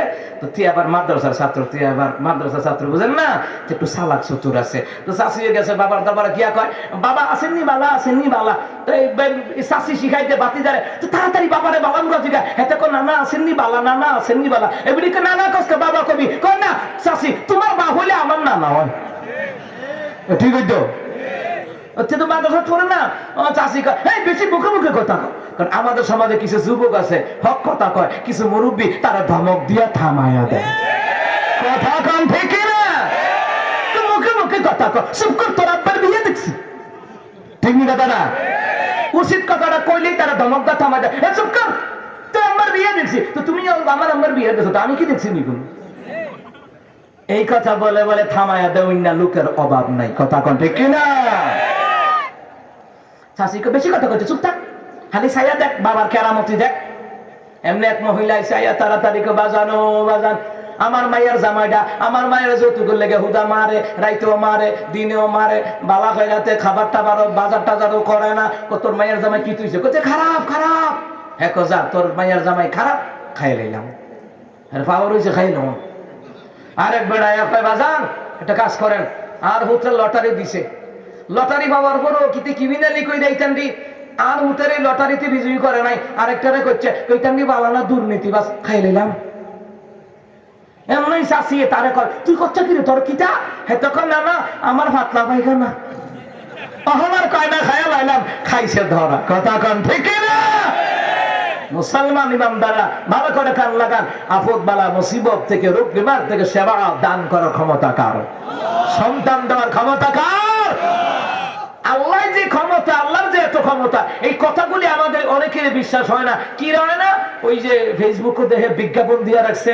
তো তুই আবার মাদ্রাসার ছাত্র, তুই আবার মাদ্রাসার ছাত্র বুঝেন না, একটু চালাক চতুর আছে, তো শাশি গেছে বাবার দরবারে গিয়া কয় বাবা আসেননি বালা, আসেননি বালা। তো এই শাশি শিখাইতে বাতি যারে, তো তাড়াতাড়ি বাবারে বাবা মুরা জিগা হেতে কো নানা আসেননি বালা, নানা আসেননি বালা। এবারে কে নানা কষ্ট বাবা কবি কয় না শাশি তোমার মা হইলে আমার নানা হয়, ঠিক হইতো। তো মাদ্রাসা পড়ে না চাষি কয় এই বেশি মুখে মুখে কথা কয়, কারণ আমাদের সমাজে কিছু যুবক আছে হক কথা কয়, কিছু মুরব্বী তারা ধমক দিয়া থামাইয়া দেয়, কথা কম ঠিক না? মুখে মুখে কথা কয়, চুপ কর তোর আব্বার বিয়ে দেখছি, ঠিক না দাদা? উচিত কথাটা কইলেই তারা ধমক দা থামাই দেয়, চুপ কর তোর আমার বিয়ে দেখছি, তো তুমি আমার বিয়ে দেখছো, তো আমি কি দেখছি নিগুন? এই কথা বলে বলে থামাইয়া দেয় না, লোকের অভাব নাই, কথা কন ঠিক না? শাশিকে বেশি কথা কইতে চুপ থাক, খালি ছায়া দেখ বাবার কেরামতি দেখ। এমনি এক মহিলা ছায়া তাড়াতাড়ি বাজানো বাজান, আমার মায়ের জামাইটা আমার মায়ের যৌতুকের লেগে হুদা মারে, রাইতেও মারে, দিনেও মারে, বালা খাইরাতে খাবার টাবারও বাজার টাজারও করে না। তোর মায়ের জামাই কি তুইছে? কইছে খারাপ খারাপ। হ্যাঁ যা তোর মায়ের জামাই খারাপ, খাই লাইলাম, পাওয়ার হয়েছে খাইলাম। আরেক বেড়া কয় বাজান একটা কাজ করেন, আর হুতরে লটারি দিছে, লটারি পাওয়ার পরও কিতে কিবিনালি কই দেইতাম দি, আর হুতরে লটারিতে বিজয়ী করে নাই, আরেকটারে করছে কইতাম দি বালানা দুর্নীতি, বাস খাই লাইলাম। এমনই চাষিয়ে তারে কয় তুই করছো কি রে, তোর কিটা? হে তখন না না আমার ভাতলা পায়খানা, আমার কয় না খাইয়া লাইলাম, খাইছে ধরা, কথা কন ঠিক না? মুসলমান ইমানদাররা ভালো করে কান লাগান, আফত বালা মুসিবত থেকে, রোগ বিমার থেকে সেবা দান করার ক্ষমতা কার? সন্তান দেওয়ার ক্ষমতা কার? আল্লাহ যে ক্ষমতা, আল্লাহর যে এত ক্ষমতা, এই কথাগুলি আমাদের অনেকের বিশ্বাস হয় না। কি হয় না? ওই যে ফেসবুকে দেখে বিজ্ঞাপন দিয়ে রাখছে,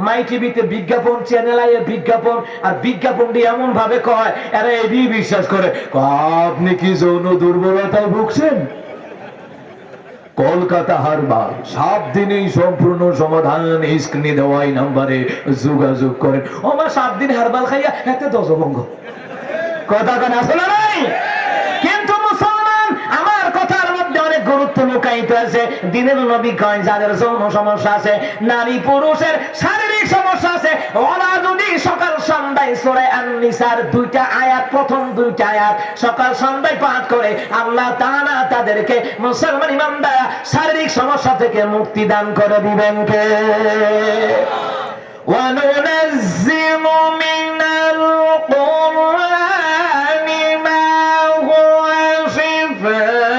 মাই টিভিতে বিজ্ঞাপন, চ্যানেল আইয়ে বিজ্ঞাপন, আর বিজ্ঞাপন দিয়ে এমন ভাবে কয় এরা এটাই বিশ্বাস করে। আপনি কি যৌন দুর্বলতায় ভুগছেন? কলকাতা হারবার 7 দিনেই সম্পূর্ণ সমাধান, স্ক্রিনে দেওয়া এই নাম্বারে যোগাযোগ করেন। আমার 7 দিন হারবাল খাইয়া এতে দশভঙ্গ, কথা কেন আসলে নাই? কিন্তু মুসলমান আমার কথার মধ্যে অনেক গুরুত্ব লুকায়িত আছে। দিনের নবী কয় যাদের যৌন সমস্যা আছে, নারী পুরুষের শারীরিক সমস্যা আছে, ওরা যদি সকাল সন্ধ্যায় সূরা আন-নিসার 2টা আয়াত, প্রথম 2টা আয়াত সকাল সন্ধ্যায় পাঠ করে, আল্লাহ তাআলা তাদেরকে মুসলমান ইমানদার শারীরিক সমস্যা থেকে মুক্তি দান করে দিবেন কে? ওয়া নুনাজ্জিমু মিনাল কুরআনি মা হুয়া শিফাa'un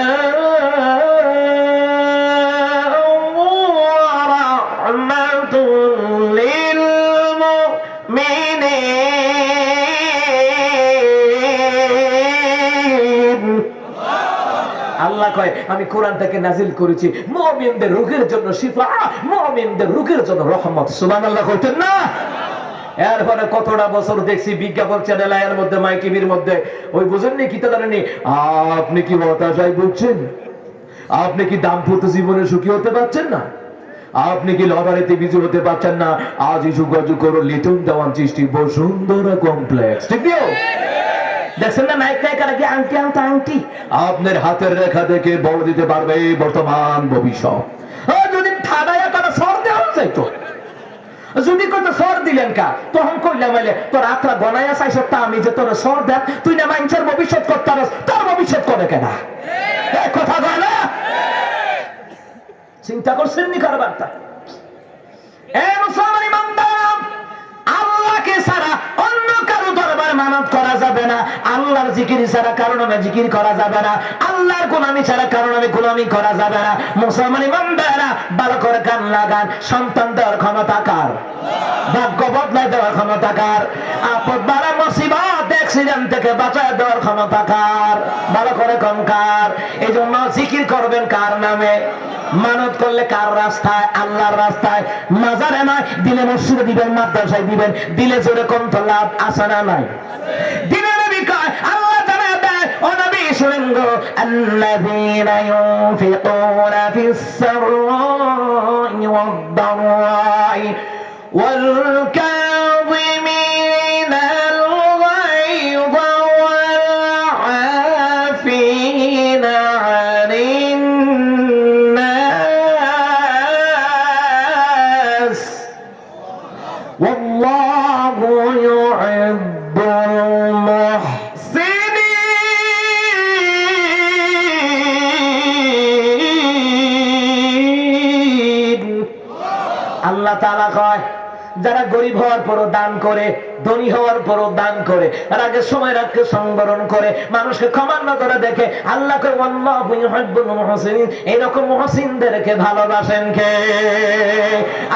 ওয়া রাহমাতুল লিল মুমিনিন আল্লাহ কয় আমি কোরআনটাকে নাজিল করেছি মুমিনদের রোগের জন্য শিফা, মুমিনদের রোগের জন্য রহমত। সুবহানাল্লাহ কইতেন না? এরপরে কতটা বছর দেখছি বিজ্ঞাপন চ্যানেল এর মধ্যে মাই টিভির মধ্যে ওই বুঝেননি কি তা জানেননি, আপনি কি হতাশায় ভুগছেন, আপনি কি দাম্পত্য জীবনে সুখী হতে পারছেন না, আপনি কি লটারিতে বিজয়ী হতে পারছেন না, আজই যোগাযোগ করো লিটন দেওয়ান সৃষ্টি বসুন্ধরা কমপ্লেক্স। ঠিক নিও দেখছেন না নায়ক নায়িকারা কি আংটি আংটি আংটি আপনার হাতের রেখা দেখে বড় দিতে পারবে বর্তমান ভবিষ্যৎ। যদি ঠাডায়া তারা সর দেওয়া যাইতো, যদি কত সর দিলেন কা তখন কইলাম বলে তোর আত্রা গনায়া চাইছ তা আমি যে তোর সর দেব তুই না মানুষের ভবিষ্যৎ করতে পারস, তোর ভবিষ্যৎ করে কেনা কথা বলে না? চিন্তা করছেন নি কারবারটা? মুসলমান ইমানদার, আল্লাহকে ছাড়া অন্য কারো দরবার মানত করা যাবে না, আল্লাহর জিকির ছাড়া কারো নামে জিকির করা যাবে না, আল্লাহর গোলামি ছাড়া কারো নামে গোলামি করা যাবে না। মুসলমান ইমানদাররা ভালো করে কান লাগান, সন্তান দেওয়ার ক্ষমতা কার? ভাগ্য বদলায় দেওয়ার ক্ষমতা কার? আপদ বাড়া মুসিবত অ্যাক্সিডেন্ট থেকে বাঁচায় দেওয়ার ক্ষমতা কার? ভালো করে কোন কার? এই জন্য জিকির করবেন কার নামে? মানত করলে কার রাস্তায়? আল্লাহর রাস্তায়। মাজারে নয়, দিলে মসজিদে দিবেন, মাদ্রাসায় দিবেন, দিলে জোরে কোন তো লাভ আছে না নাই? দিলে নবী কয়, আল্লাহ জানা দেয় ও নবী শুনেন গো, আল্লাযীনা ইউনফিকুনা ফিস সাররাই ওয়াদ দাররাই ওয়াল কাযিমিনাল গায়যা ওয়াল আফিনা আনিন নাস ওয়াল্লাহু ইউহিব্বুল মুহসিনিন। আল্লাহ তাআলা কয় যারা গরিব হওয়ার পরও দান করে, ধনী হওয়ার পরও দান করে, রাগের সময় রাগকে সংবরণ করে, মানুষকে ক্ষমা নজরে দেখে, আল্লাহ কয় আল্লাহু ইউহিব্বুল মুহসিনিন। এরকম মুহসিনদেরকে ভালোবাসেন কে?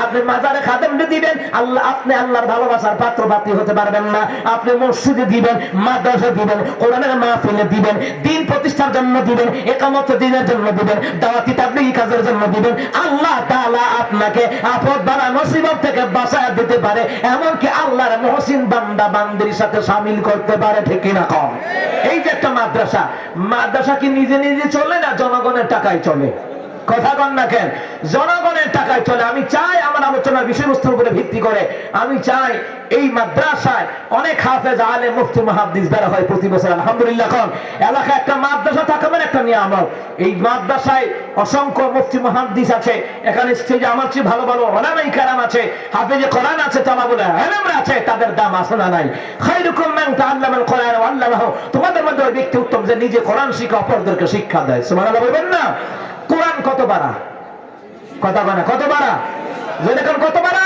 আপনি মাজারে খাদেমকে দিবেন, আল্লাহ আপনি আল্লাহর ভালোবাসার পাত্র পাত্রী হতে পারবেন না। আপনি মসজিদে দিবেন, মাদ্রাসা দিবেন, কোরআনের মাহফিলে দিবেন, দিন প্রতিষ্ঠার জন্য দিবেন, ইকামত দিনের জন্য দিবেন, দাওয়াতি তাবলীগী কাজের জন্য দিবেন, আল্লাহ তাআলা আপনাকে আপদ বালা মুসিবত থেকে বাঁচায় দিতে পারে, এমনকি আল্লাহর মুহসিন বান্দা বান্দির সাথে শামিল করতে পারে। ঠিক কিনা কম? এই যে একটা মাদ্রাসা, মাদ্রাসা কি নিজে নিজে চলে না জনগণের টাকায় চলে? কথা কন না কেন? জনগণের টাকায় চলে। আমি চাই আমার আলোচনার বিষয়বস্তুর উপরে ভিত্তি করে আমি চাই এই মাদ্রাসায় অনেক হাফেজ আলেম মুফতি মুহাদ্দিস বের হয় প্রতি বছর। আলহামদুলিল্লাহ কোন এলাকায় একটা মাদ্রাসা থাকবেন একটা নিয়ামত। এই মাদ্রাসায় অসংখ্য মুফতি মুহাদ্দিস আছে, এখানে স্টেজে আমার চেয়ে ভালো ভালো উলামায়ে কেরাম আছে, হাফেজে কোরআন আছে, তালাবুল ইলম আছে, তাদের দাম আছে না নাই? খায়রুকুম মান তাআল্লামাল কোরআন ওয়া আল্লামাহু। তোমাদের মধ্যে ওই ব্যক্তি উত্তম যে নিজে কোরআন শিখে অপরদেরকে শিক্ষা দেয়। সুবহানাল্লাহ বলবেন না? কোরআন কত পারা? কথা বলে কত পারা? যেরকম কত পারা?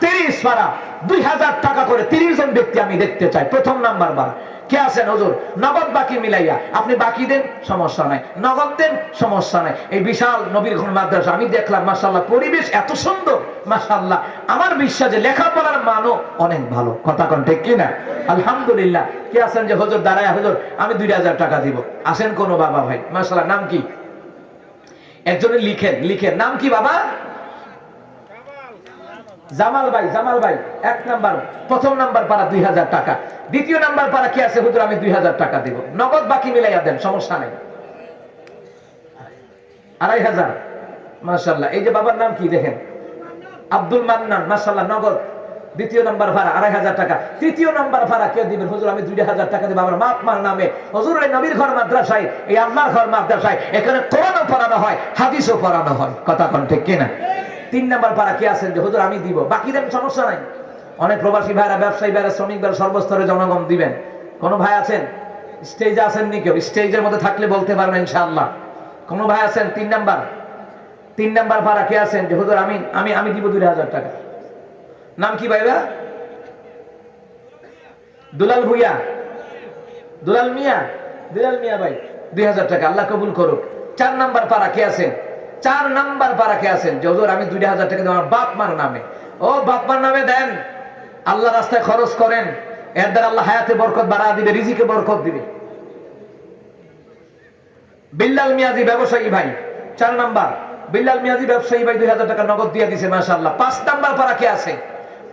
30 পারা। 2000 টাকা করে 30 জন ব্যক্তি আমি দেখতে চাই। প্রথম নাম্বার বার কে আছেন হুজুর? নগদ বাকি মিলাইয়া আপনি বাকি দেন, সমস্যা নাই, নগদ দেন, সমস্যা নাই। এই বিশাল নবীর ঘর মাদ্রাসা আমি দেখলাম, মাশাআল্লাহ পরিবেশ এত সুন্দর, মাশাআল্লাহ। আমার বিশ্বাস যে লেখাপড়ার মানও অনেক ভালো। কথা কোন ঠিক কিনা? আলহামদুলিল্লাহ। কে আছেন যে হুজুর দাঁড়ায়, হুজুর আমি 2000 টাকা দিব? আসেন কোন বাবা ভাই? মাশাআল্লাহ। নাম কি? একজনে লিখেন, লিখেন নাম কি বাবা? জামাল ভাই। জামাল ভাই 1 নাম্বার, প্রথম নাম্বার পারা 2000 টাকা। দ্বিতীয় নাম্বার পারা কি আছে? হুজুর আমি 2000 টাকা দিব, নগদ বাকি মিলাইয়া দেন, সমস্যা নেই। 2500। মাশাআল্লাহ। এই যে বাবার নাম কি দেখেন? আব্দুল মান্নান। মাশাআল্লাহ, নগদ। দ্বিতীয় নাম্বার ভাড়া 2500 টাকা। তৃতীয় নাম্বার ভাড়া কে দিবেন? হুজুর আমি 2000 টাকা দিব আমার বাপ মার নামে। হুজুর এই নবীর ঘর মাদ্রাসায়, এই আল্লাহর ঘর মাদ্রাসায় এখানে কোরআনও পড়ানো হয়, হাদিসও পড়ানো হয়। কথা কোন ঠিক কিনা? 3 নাম্বার পারা কি আছেন যে হুজুর আমি দিব, বাকি দেন, সমস্যা নাই। অনেক প্রবাসী ভাইরা, ব্যবসায়ী ভাইরা, শ্রমিক ভাইরা, সর্বস্তরে জনগণ দিবেন। কোন ভাই আছেন স্টেজে আছেন নি? কেউ স্টেজের মধ্যে থাকলে বলতে পারবেন ইনশাআল্লাহ। কোন ভাই আছেন? 3 নাম্বার। 3 নাম্বার পারা কে আছেন যে হুজুর আমি আমি আমি দিব 2000 টাকা? নাম কি ভাইরা? দুলাল ভুইয়া, দুলাল মিয়া, দুলাল মিয়া ভাই 2000 টাকা, আল্লাহ কবুল করুক। 4 নাম্বার পারা কে আছেন? 4 নাম্বার পারা কে আছেন যে হুজুর আমি 2000 টাকা দেব আমার বাপ মার নামে? ও বাপ মার নামে দেন, আল্লাহ রাস্তায় খরচ করেন, এর দ্বারা আল্লাহ হায়াতে বরকত বাড়া দিবে, রিজিকে বরকত দিবে। বিল্লাল মিয়াজি ব্যবসায়ী ভাই 4 নাম্বার, বিল্লাল মিয়াজি ব্যবসায়ী ভাই 2000 টাকা নগদ দিয়ে দিয়েছে মাশাআল্লাহ। 5 নাম্বার পারা কে আছে?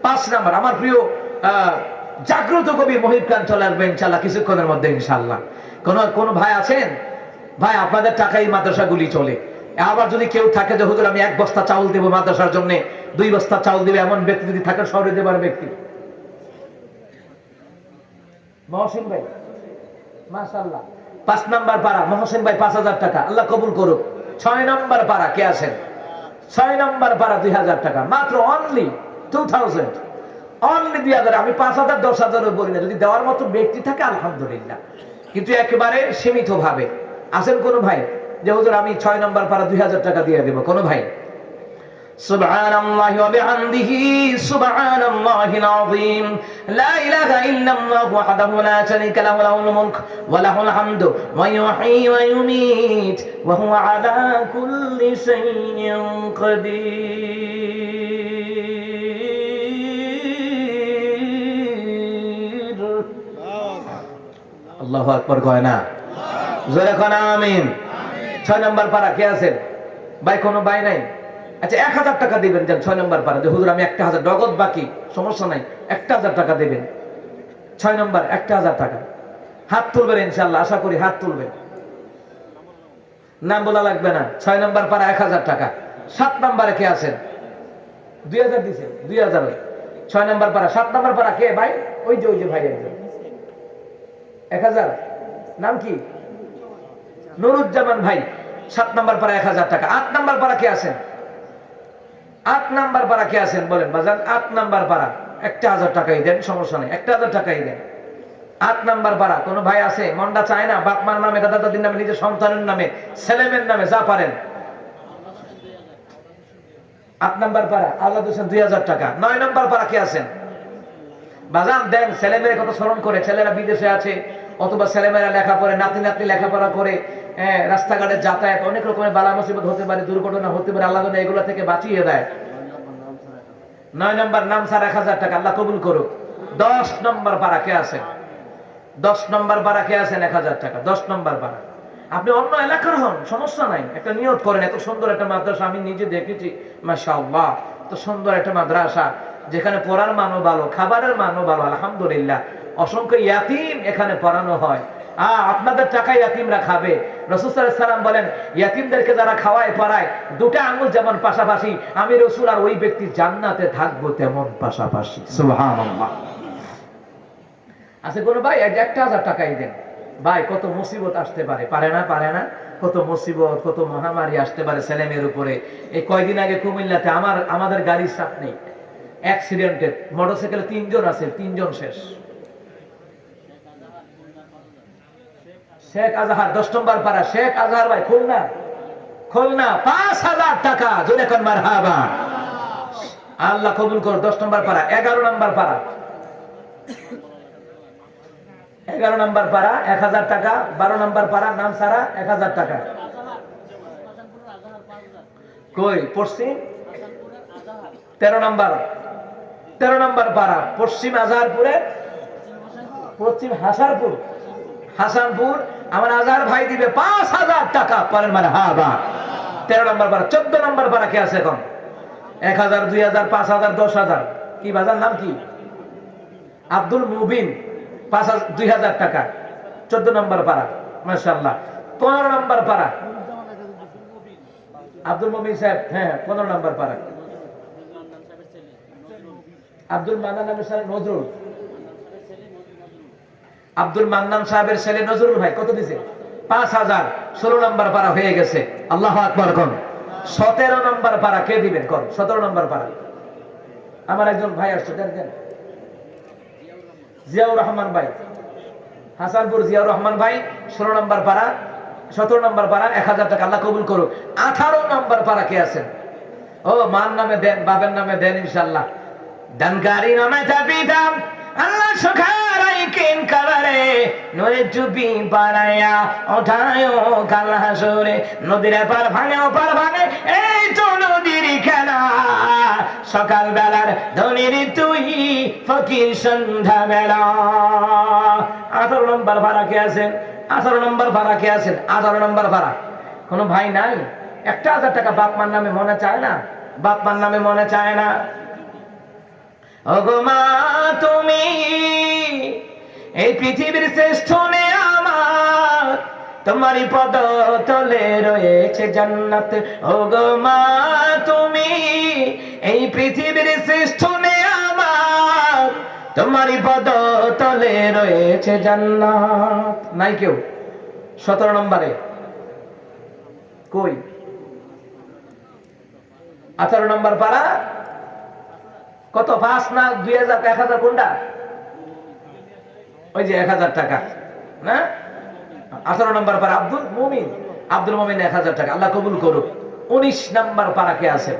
5 নাম্বার আমার প্রিয় জাগ্রত কবি মহিব খান চলে আসবে ইনশাআল্লাহ কিছুক্ষণের মধ্যে ইনশাআল্লাহ। কোন ভাই আছেন? ভাই আপনাদের টাকাই মাদ্রাসাগুলি চলে। আবার যদি কেউ থাকে যে হুজুর আমি 1 বস্তা চাউল দেব মাদ্রাসার জন্য, 2 বস্তা চাউল দিবে, এমন ব্যক্তি যদি থাকে শহরে দেবার ব্যক্তি, মহসিন ভাই মাশাআল্লাহ 5 নাম্বার পারা মহসিন ভাই 5000 টাকা, আল্লাহ কবুল করুক। 6 নাম্বার পারা কে আছেন? 6 নাম্বার পারা 2000 টাকা, মাত্র অনলি 2000, অনলি 2000। আমি 5000 10,000 বলি না, যদি দেওয়ার মতো ব্যক্তি থাকে আলহামদুলিল্লাহ, কিন্তু একেবারে সীমিত ভাবে। আছেন কোন ভাই যে হুজুর আমি 6 নাম্বার পারা 2000 টাকা দিয়ে দেব? কোন ভাই? সুবহানাল্লাহি ওয়া বিহামদিহি সুবহানাল্লাহিল আযীম লা ইলাহা ইল্লাল্লাহু ওয়াহদাহু লা শারীকা লাহু লাহুল মুলক ওয়া লাহুল হামদু ওয়া ইউহয়ী ওয়া ইউমীত ওয়া হুয়া আলা কুল্লি শাইইন কাদির। আল্লাহু আকবার কয় না? জোরে কোন আমিন। 6 নাম্বার পারা কে আছেন? ভাই কোনো ভাই নাই? আচ্ছা 1000 টাকা দিবেন যান 6 নাম্বার পারা, যে হুজুর আমি 1000 নগদ বাকি, সমস্যা নাই 1000 টাকা দিবেন। 6 নাম্বার 1000 টাকা, হাত তুলবেন ইনশাআল্লাহ, আশা করি হাত তুলবেন, নাম বলা লাগবে না। 6 নাম্বার পারা 1000 টাকা। 7 নাম্বারে কে আছেন? 2000 দিয়েছেন, 2000। 6 নাম্বার পারা 7 নাম্বার পারা কে ভাই? ওই যে ভাই একজন 1000, নাম কি? নুরুজ্জামান ভাই 7 নাম্বার পারা 1000 টাকা। 8 নাম্বার পারা কে আছেন? 8 নাম্বার পারা কে আছেন বলেন বাজান? 8 নাম্বার পারা 1000 টাকাই দেন, সমস্যা নেই 1000 টাকাই দেন। 8 নাম্বার পারা কোন ভাই আছে? মনটা চায় না বাপ মার নামে, দাদা দাদির নামে, নিজের সন্তানের নামে, ছেলেমেয়ের নামে, যা পারেন। 8 নাম্বার পারা আল্লাহ দিয়েছেন 2000 টাকা। 9 নাম্বার পারা কে আছেন বাজান? দেন, ছেলেমেয়ের কথা স্মরণ করে, ছেলেরা বিদেশে আছে অথবা ছেলেমেয়েরা লেখাপড়ে, নাতি নাতনি লেখাপড়া করে, রাস্তাঘাটে যাতায়াত, অনেক রকমের বালা মুসিবত হতে পারে, দুর্ঘটনা হতে পারে, আল্লাহ যেন এগুলো থেকে বাঁচিয়ে দেয়। 9 নাম্বার নাম স্যার 1000 টাকা, আল্লাহ কবুল করুক। 10 নাম্বার পারা কে আছেন? 10 নাম্বার পারা কে আছেন? 1000 টাকা। 10 নাম্বার পারা। আপনি অন্য এলাকার হন, সমস্যা নাই, একটা নিয়ত করেন। এত সুন্দর একটা মাদ্রাসা আমি নিজে দেখেছি, মাশাআল্লাহ, এত সুন্দর একটা মাদ্রাসা যেখানে পড়ার মানও ভালো, খাবারের মানও ভালো, আলহামদুলিল্লাহ। অসংখ্য ইয়াতিম এখানে পড়ানো হয়। আপনাদের টাকা ইয়াতিমরা খাবে। রাসূল সাল্লাল্লাহু আলাইহি সাল্লাম বলেন, ইয়াতিমদেরকে যারা খাওয়ায় পড়ায়, 2টা আঙ্গুল যেমন পাশাপাশি, আমি রাসূল আর ওই ব্যক্তি জান্নাতে থাকবো তেমন পাশাপাশি। সুবহানাল্লাহ। আছে কোন ভাই? 1000 টাকাই দেন ভাই। কত মুসিবত আসতে পারে, পারে না? কত মুসিবত, কত মহামারী আসতে পারে ছেলেমেয়ের উপরে। এই কয়দিন আগে কুমিল্লাতে আমাদের গাড়ির চাপ নেই, অ্যাক্সিডেন্টে মোটরসাইকেলে 3 জন আছে, 3 জন শেষ। শেখ আজহার 10 নম্বর পারা, শেখ আজহার ভাই খুলনা 5000 টাকা, জোরে কোন মারহাবা। আল্লাহ কবুল কর। 10 নম্বর পারা। 11 নম্বর পারা 11 নম্বর পারা 1000 টাকা। 12 নম্বর পারা নাম সারা 1000 টাকা। কই পশ্চিম 13 নম্বর পারা পশ্চিম আজহারপুরে, পশ্চিম হাসানপুর আমার আজহার ভাই দিবে 5000 টাকা। পরের মারহাবা। 13 নম্বর পারা। 14 নম্বর পারা কে আছে এখন? 1000, 2000, 5000, 10000। কি বাজার নাম কি? আব্দুল মুবিন 2000 টাকা। 14 নম্বর পারা, মাশাআল্লাহ। 15 নম্বর পারা আব্দুল মুবিন সাহেব, হ্যাঁ 15 নম্বর পারা। আব্দুল মান্নান নামের ছেলে নজরুল, আব্দুল মান্নান সাহেবের ছেলে নজরুল ভাই কত দিছে? 5000। 16 নম্বর পারা হয়ে গেছে। আল্লাহু আকবার কোন। 17 নম্বর পারা কে দিবেন কোন? 17 নম্বর পারা আমার একজন ভাই আসছে, দেন। জিয়াউর রহমান ভাই, হাসানপুর জিয়াউর রহমান ভাই 16 নম্বর পারা, 17 নম্বর পারা 1000 টাকা। আল্লাহ কবুল করুক। 18 নম্বর পারা কে আছেন? ও মার নামে দেন, বাবার নামে দেন ইনশাআল্লাহ। দানকারী নামে তাবিদাম আল্লাহ সুখারাই কিন কাবারে নরে চুপি পাড়ায়া ওঠায়ো কাল হাসরে। নদীর পার ভাঙে ও পার ভাঙে, এই তো নদীর খেলা। সকাল বেলার ধনির তুই, ফকির সন্ধ্যা বেলা। 18 নম্বর পারা কে আছেন? 18 নম্বর ভাড়া কে আছেন? 18 নম্বর ভাড়া কোনো ভাই নাই? 1000 টাকা বাপ মার নামে মনে চায় না? বাপ মার নামে মনে চায় না? ওগো মা তুমি এই পৃথিবীর শ্রেষ্ঠ আমার, তোমারই পদ তলে রয়েছে জান্নাত। ওগো মা তুমি এই পৃথিবীর শ্রেষ্ঠ আমার, তোমারই পদ তলে রয়েছে জান্নাত। নাই কেউ? 17 নম্বরে কই? 18 নম্বর পারা কত? 5 না 2000? 1000 কোনটা? ওই যে 1000 টাকা না? 18 নম্বর পারা আব্দুল মুমিন, আব্দুল মুমিন 1000 টাকা। আল্লাহ কবুল করুক। 19 নম্বর পারা কে আছে?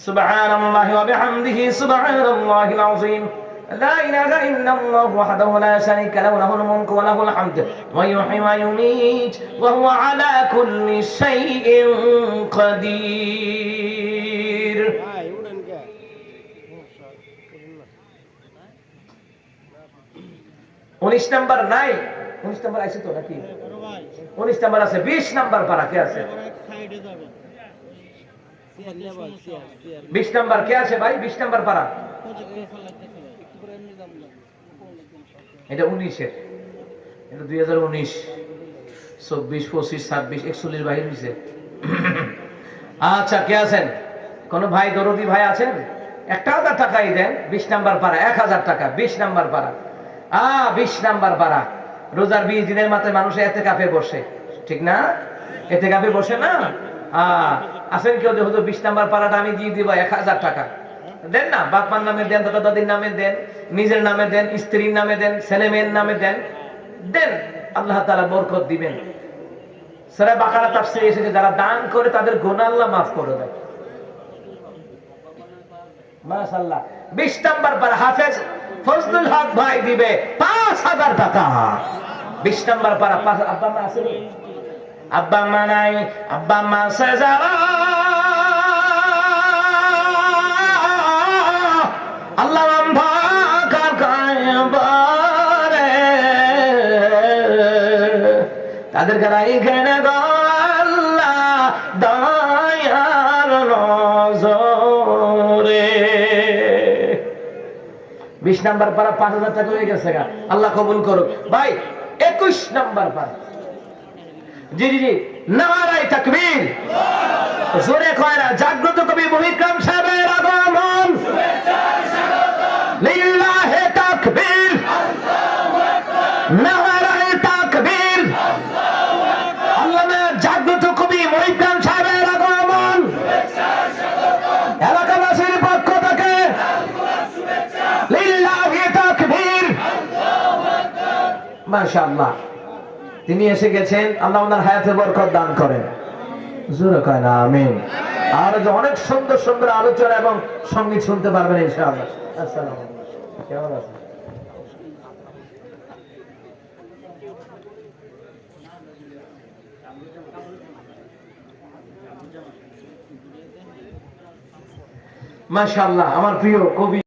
সুবহানাল্লাহি ওয়া বিহামদিহি সুবহানাল্লাহিল আযীম। লা ইলাহা ইল্লাল্লাহু ওয়াহদাহু লা শারীকা লাহু লাহুল মুলকু ওয়া লাহুল হামদু ওয়া ইউহয়ি ওয়া ইউমীত ওয়া হুয়া আলা কুল্লি শাইইন কাদির। 19 নাম্বার নাই? 19 নাম্বার আছে তো নাকি? 19 নাম্বার আছে। 20 নাম্বার পারা কে আছে? 20 নাম্বার কে আছে ভাই? 20 নাম্বার পারা এটা 19 এর, এটা 2019, 24, 25, 26, 41 বাইরে হইছে। আচ্ছা কে আছেন? কোন ভাই দরদি ভাই আছেন? 1000 টাকাই দেন। 20 নাম্বার পারা 1000 টাকা। 20 নাম্বার পারা 20 নাম্বার পারা। রোজার 20 দিনের মাথায় মানুষ এতেকাফে বসে, ঠিক না? এতেকাফে বসে না? আছেন কেউ যে হুজুর 20 নাম্বার পারাটা আমি দিয়ে দিব 1000 টাকা? দেন না, বাপমার নামে দেন, দাদা দাদির নামে দেন, নিজের নামে দেন, স্ত্রীর নামে দেন, ছেলে মেয়ের নামে দেন, দেন। আল্লাহ তাআলা বরকত দিবেন। সূরা বাকারা তাফসীরে এসেছে যারা দান করে তাদের গুনাহ আল্লাহ maaf করে দেয়। মাশাআল্লাহ। 20 নাম্বার পারা হাফেজ ফজলুল হক ভাই দিবে 5000 টাকা। 20 নাম্বার পারা। আব্বা মা আছে? আব্বা মা নাই? আব্বা মা আছে যারা আল্লাহ তাদের গায়ে ঘেনে আল্লাহ দয়ার নজরে। 20 নাম্বার পারা 5000 টাকা হয়ে গেছে গা। আল্লাহ কবুল করুক ভাই। 21 নাম্বার পারা। জি জি জি, নারায়ে তাকবীর। জোরে কয় না। জাগ্রত কবি মুহিকাম সাহেবের আগমন। লিল্লাহি তাকবীর, নারায়ে তাকবীর। আল্লামা জাগ্রত কবি মুহিকাম সাহেবের আগমন। এলাকাবাসীর পক্ষ থেকে লিল্লাহি তাকবীর। মাশাআল্লাহ। তিনি এসে গেছেন। আল্লাহ ওনার হায়াতে বরকত দান করেন। জোরে কয় না আমিন। আর অনেক সুন্দর সুন্দর আলোচনা এবং সঙ্গীত শুনতে পারবেন ইনশাআল্লাহ। আসসালামু আলাইকুম। কেমন আছেন? মাশাআল্লাহ। আমার প্রিয় কবি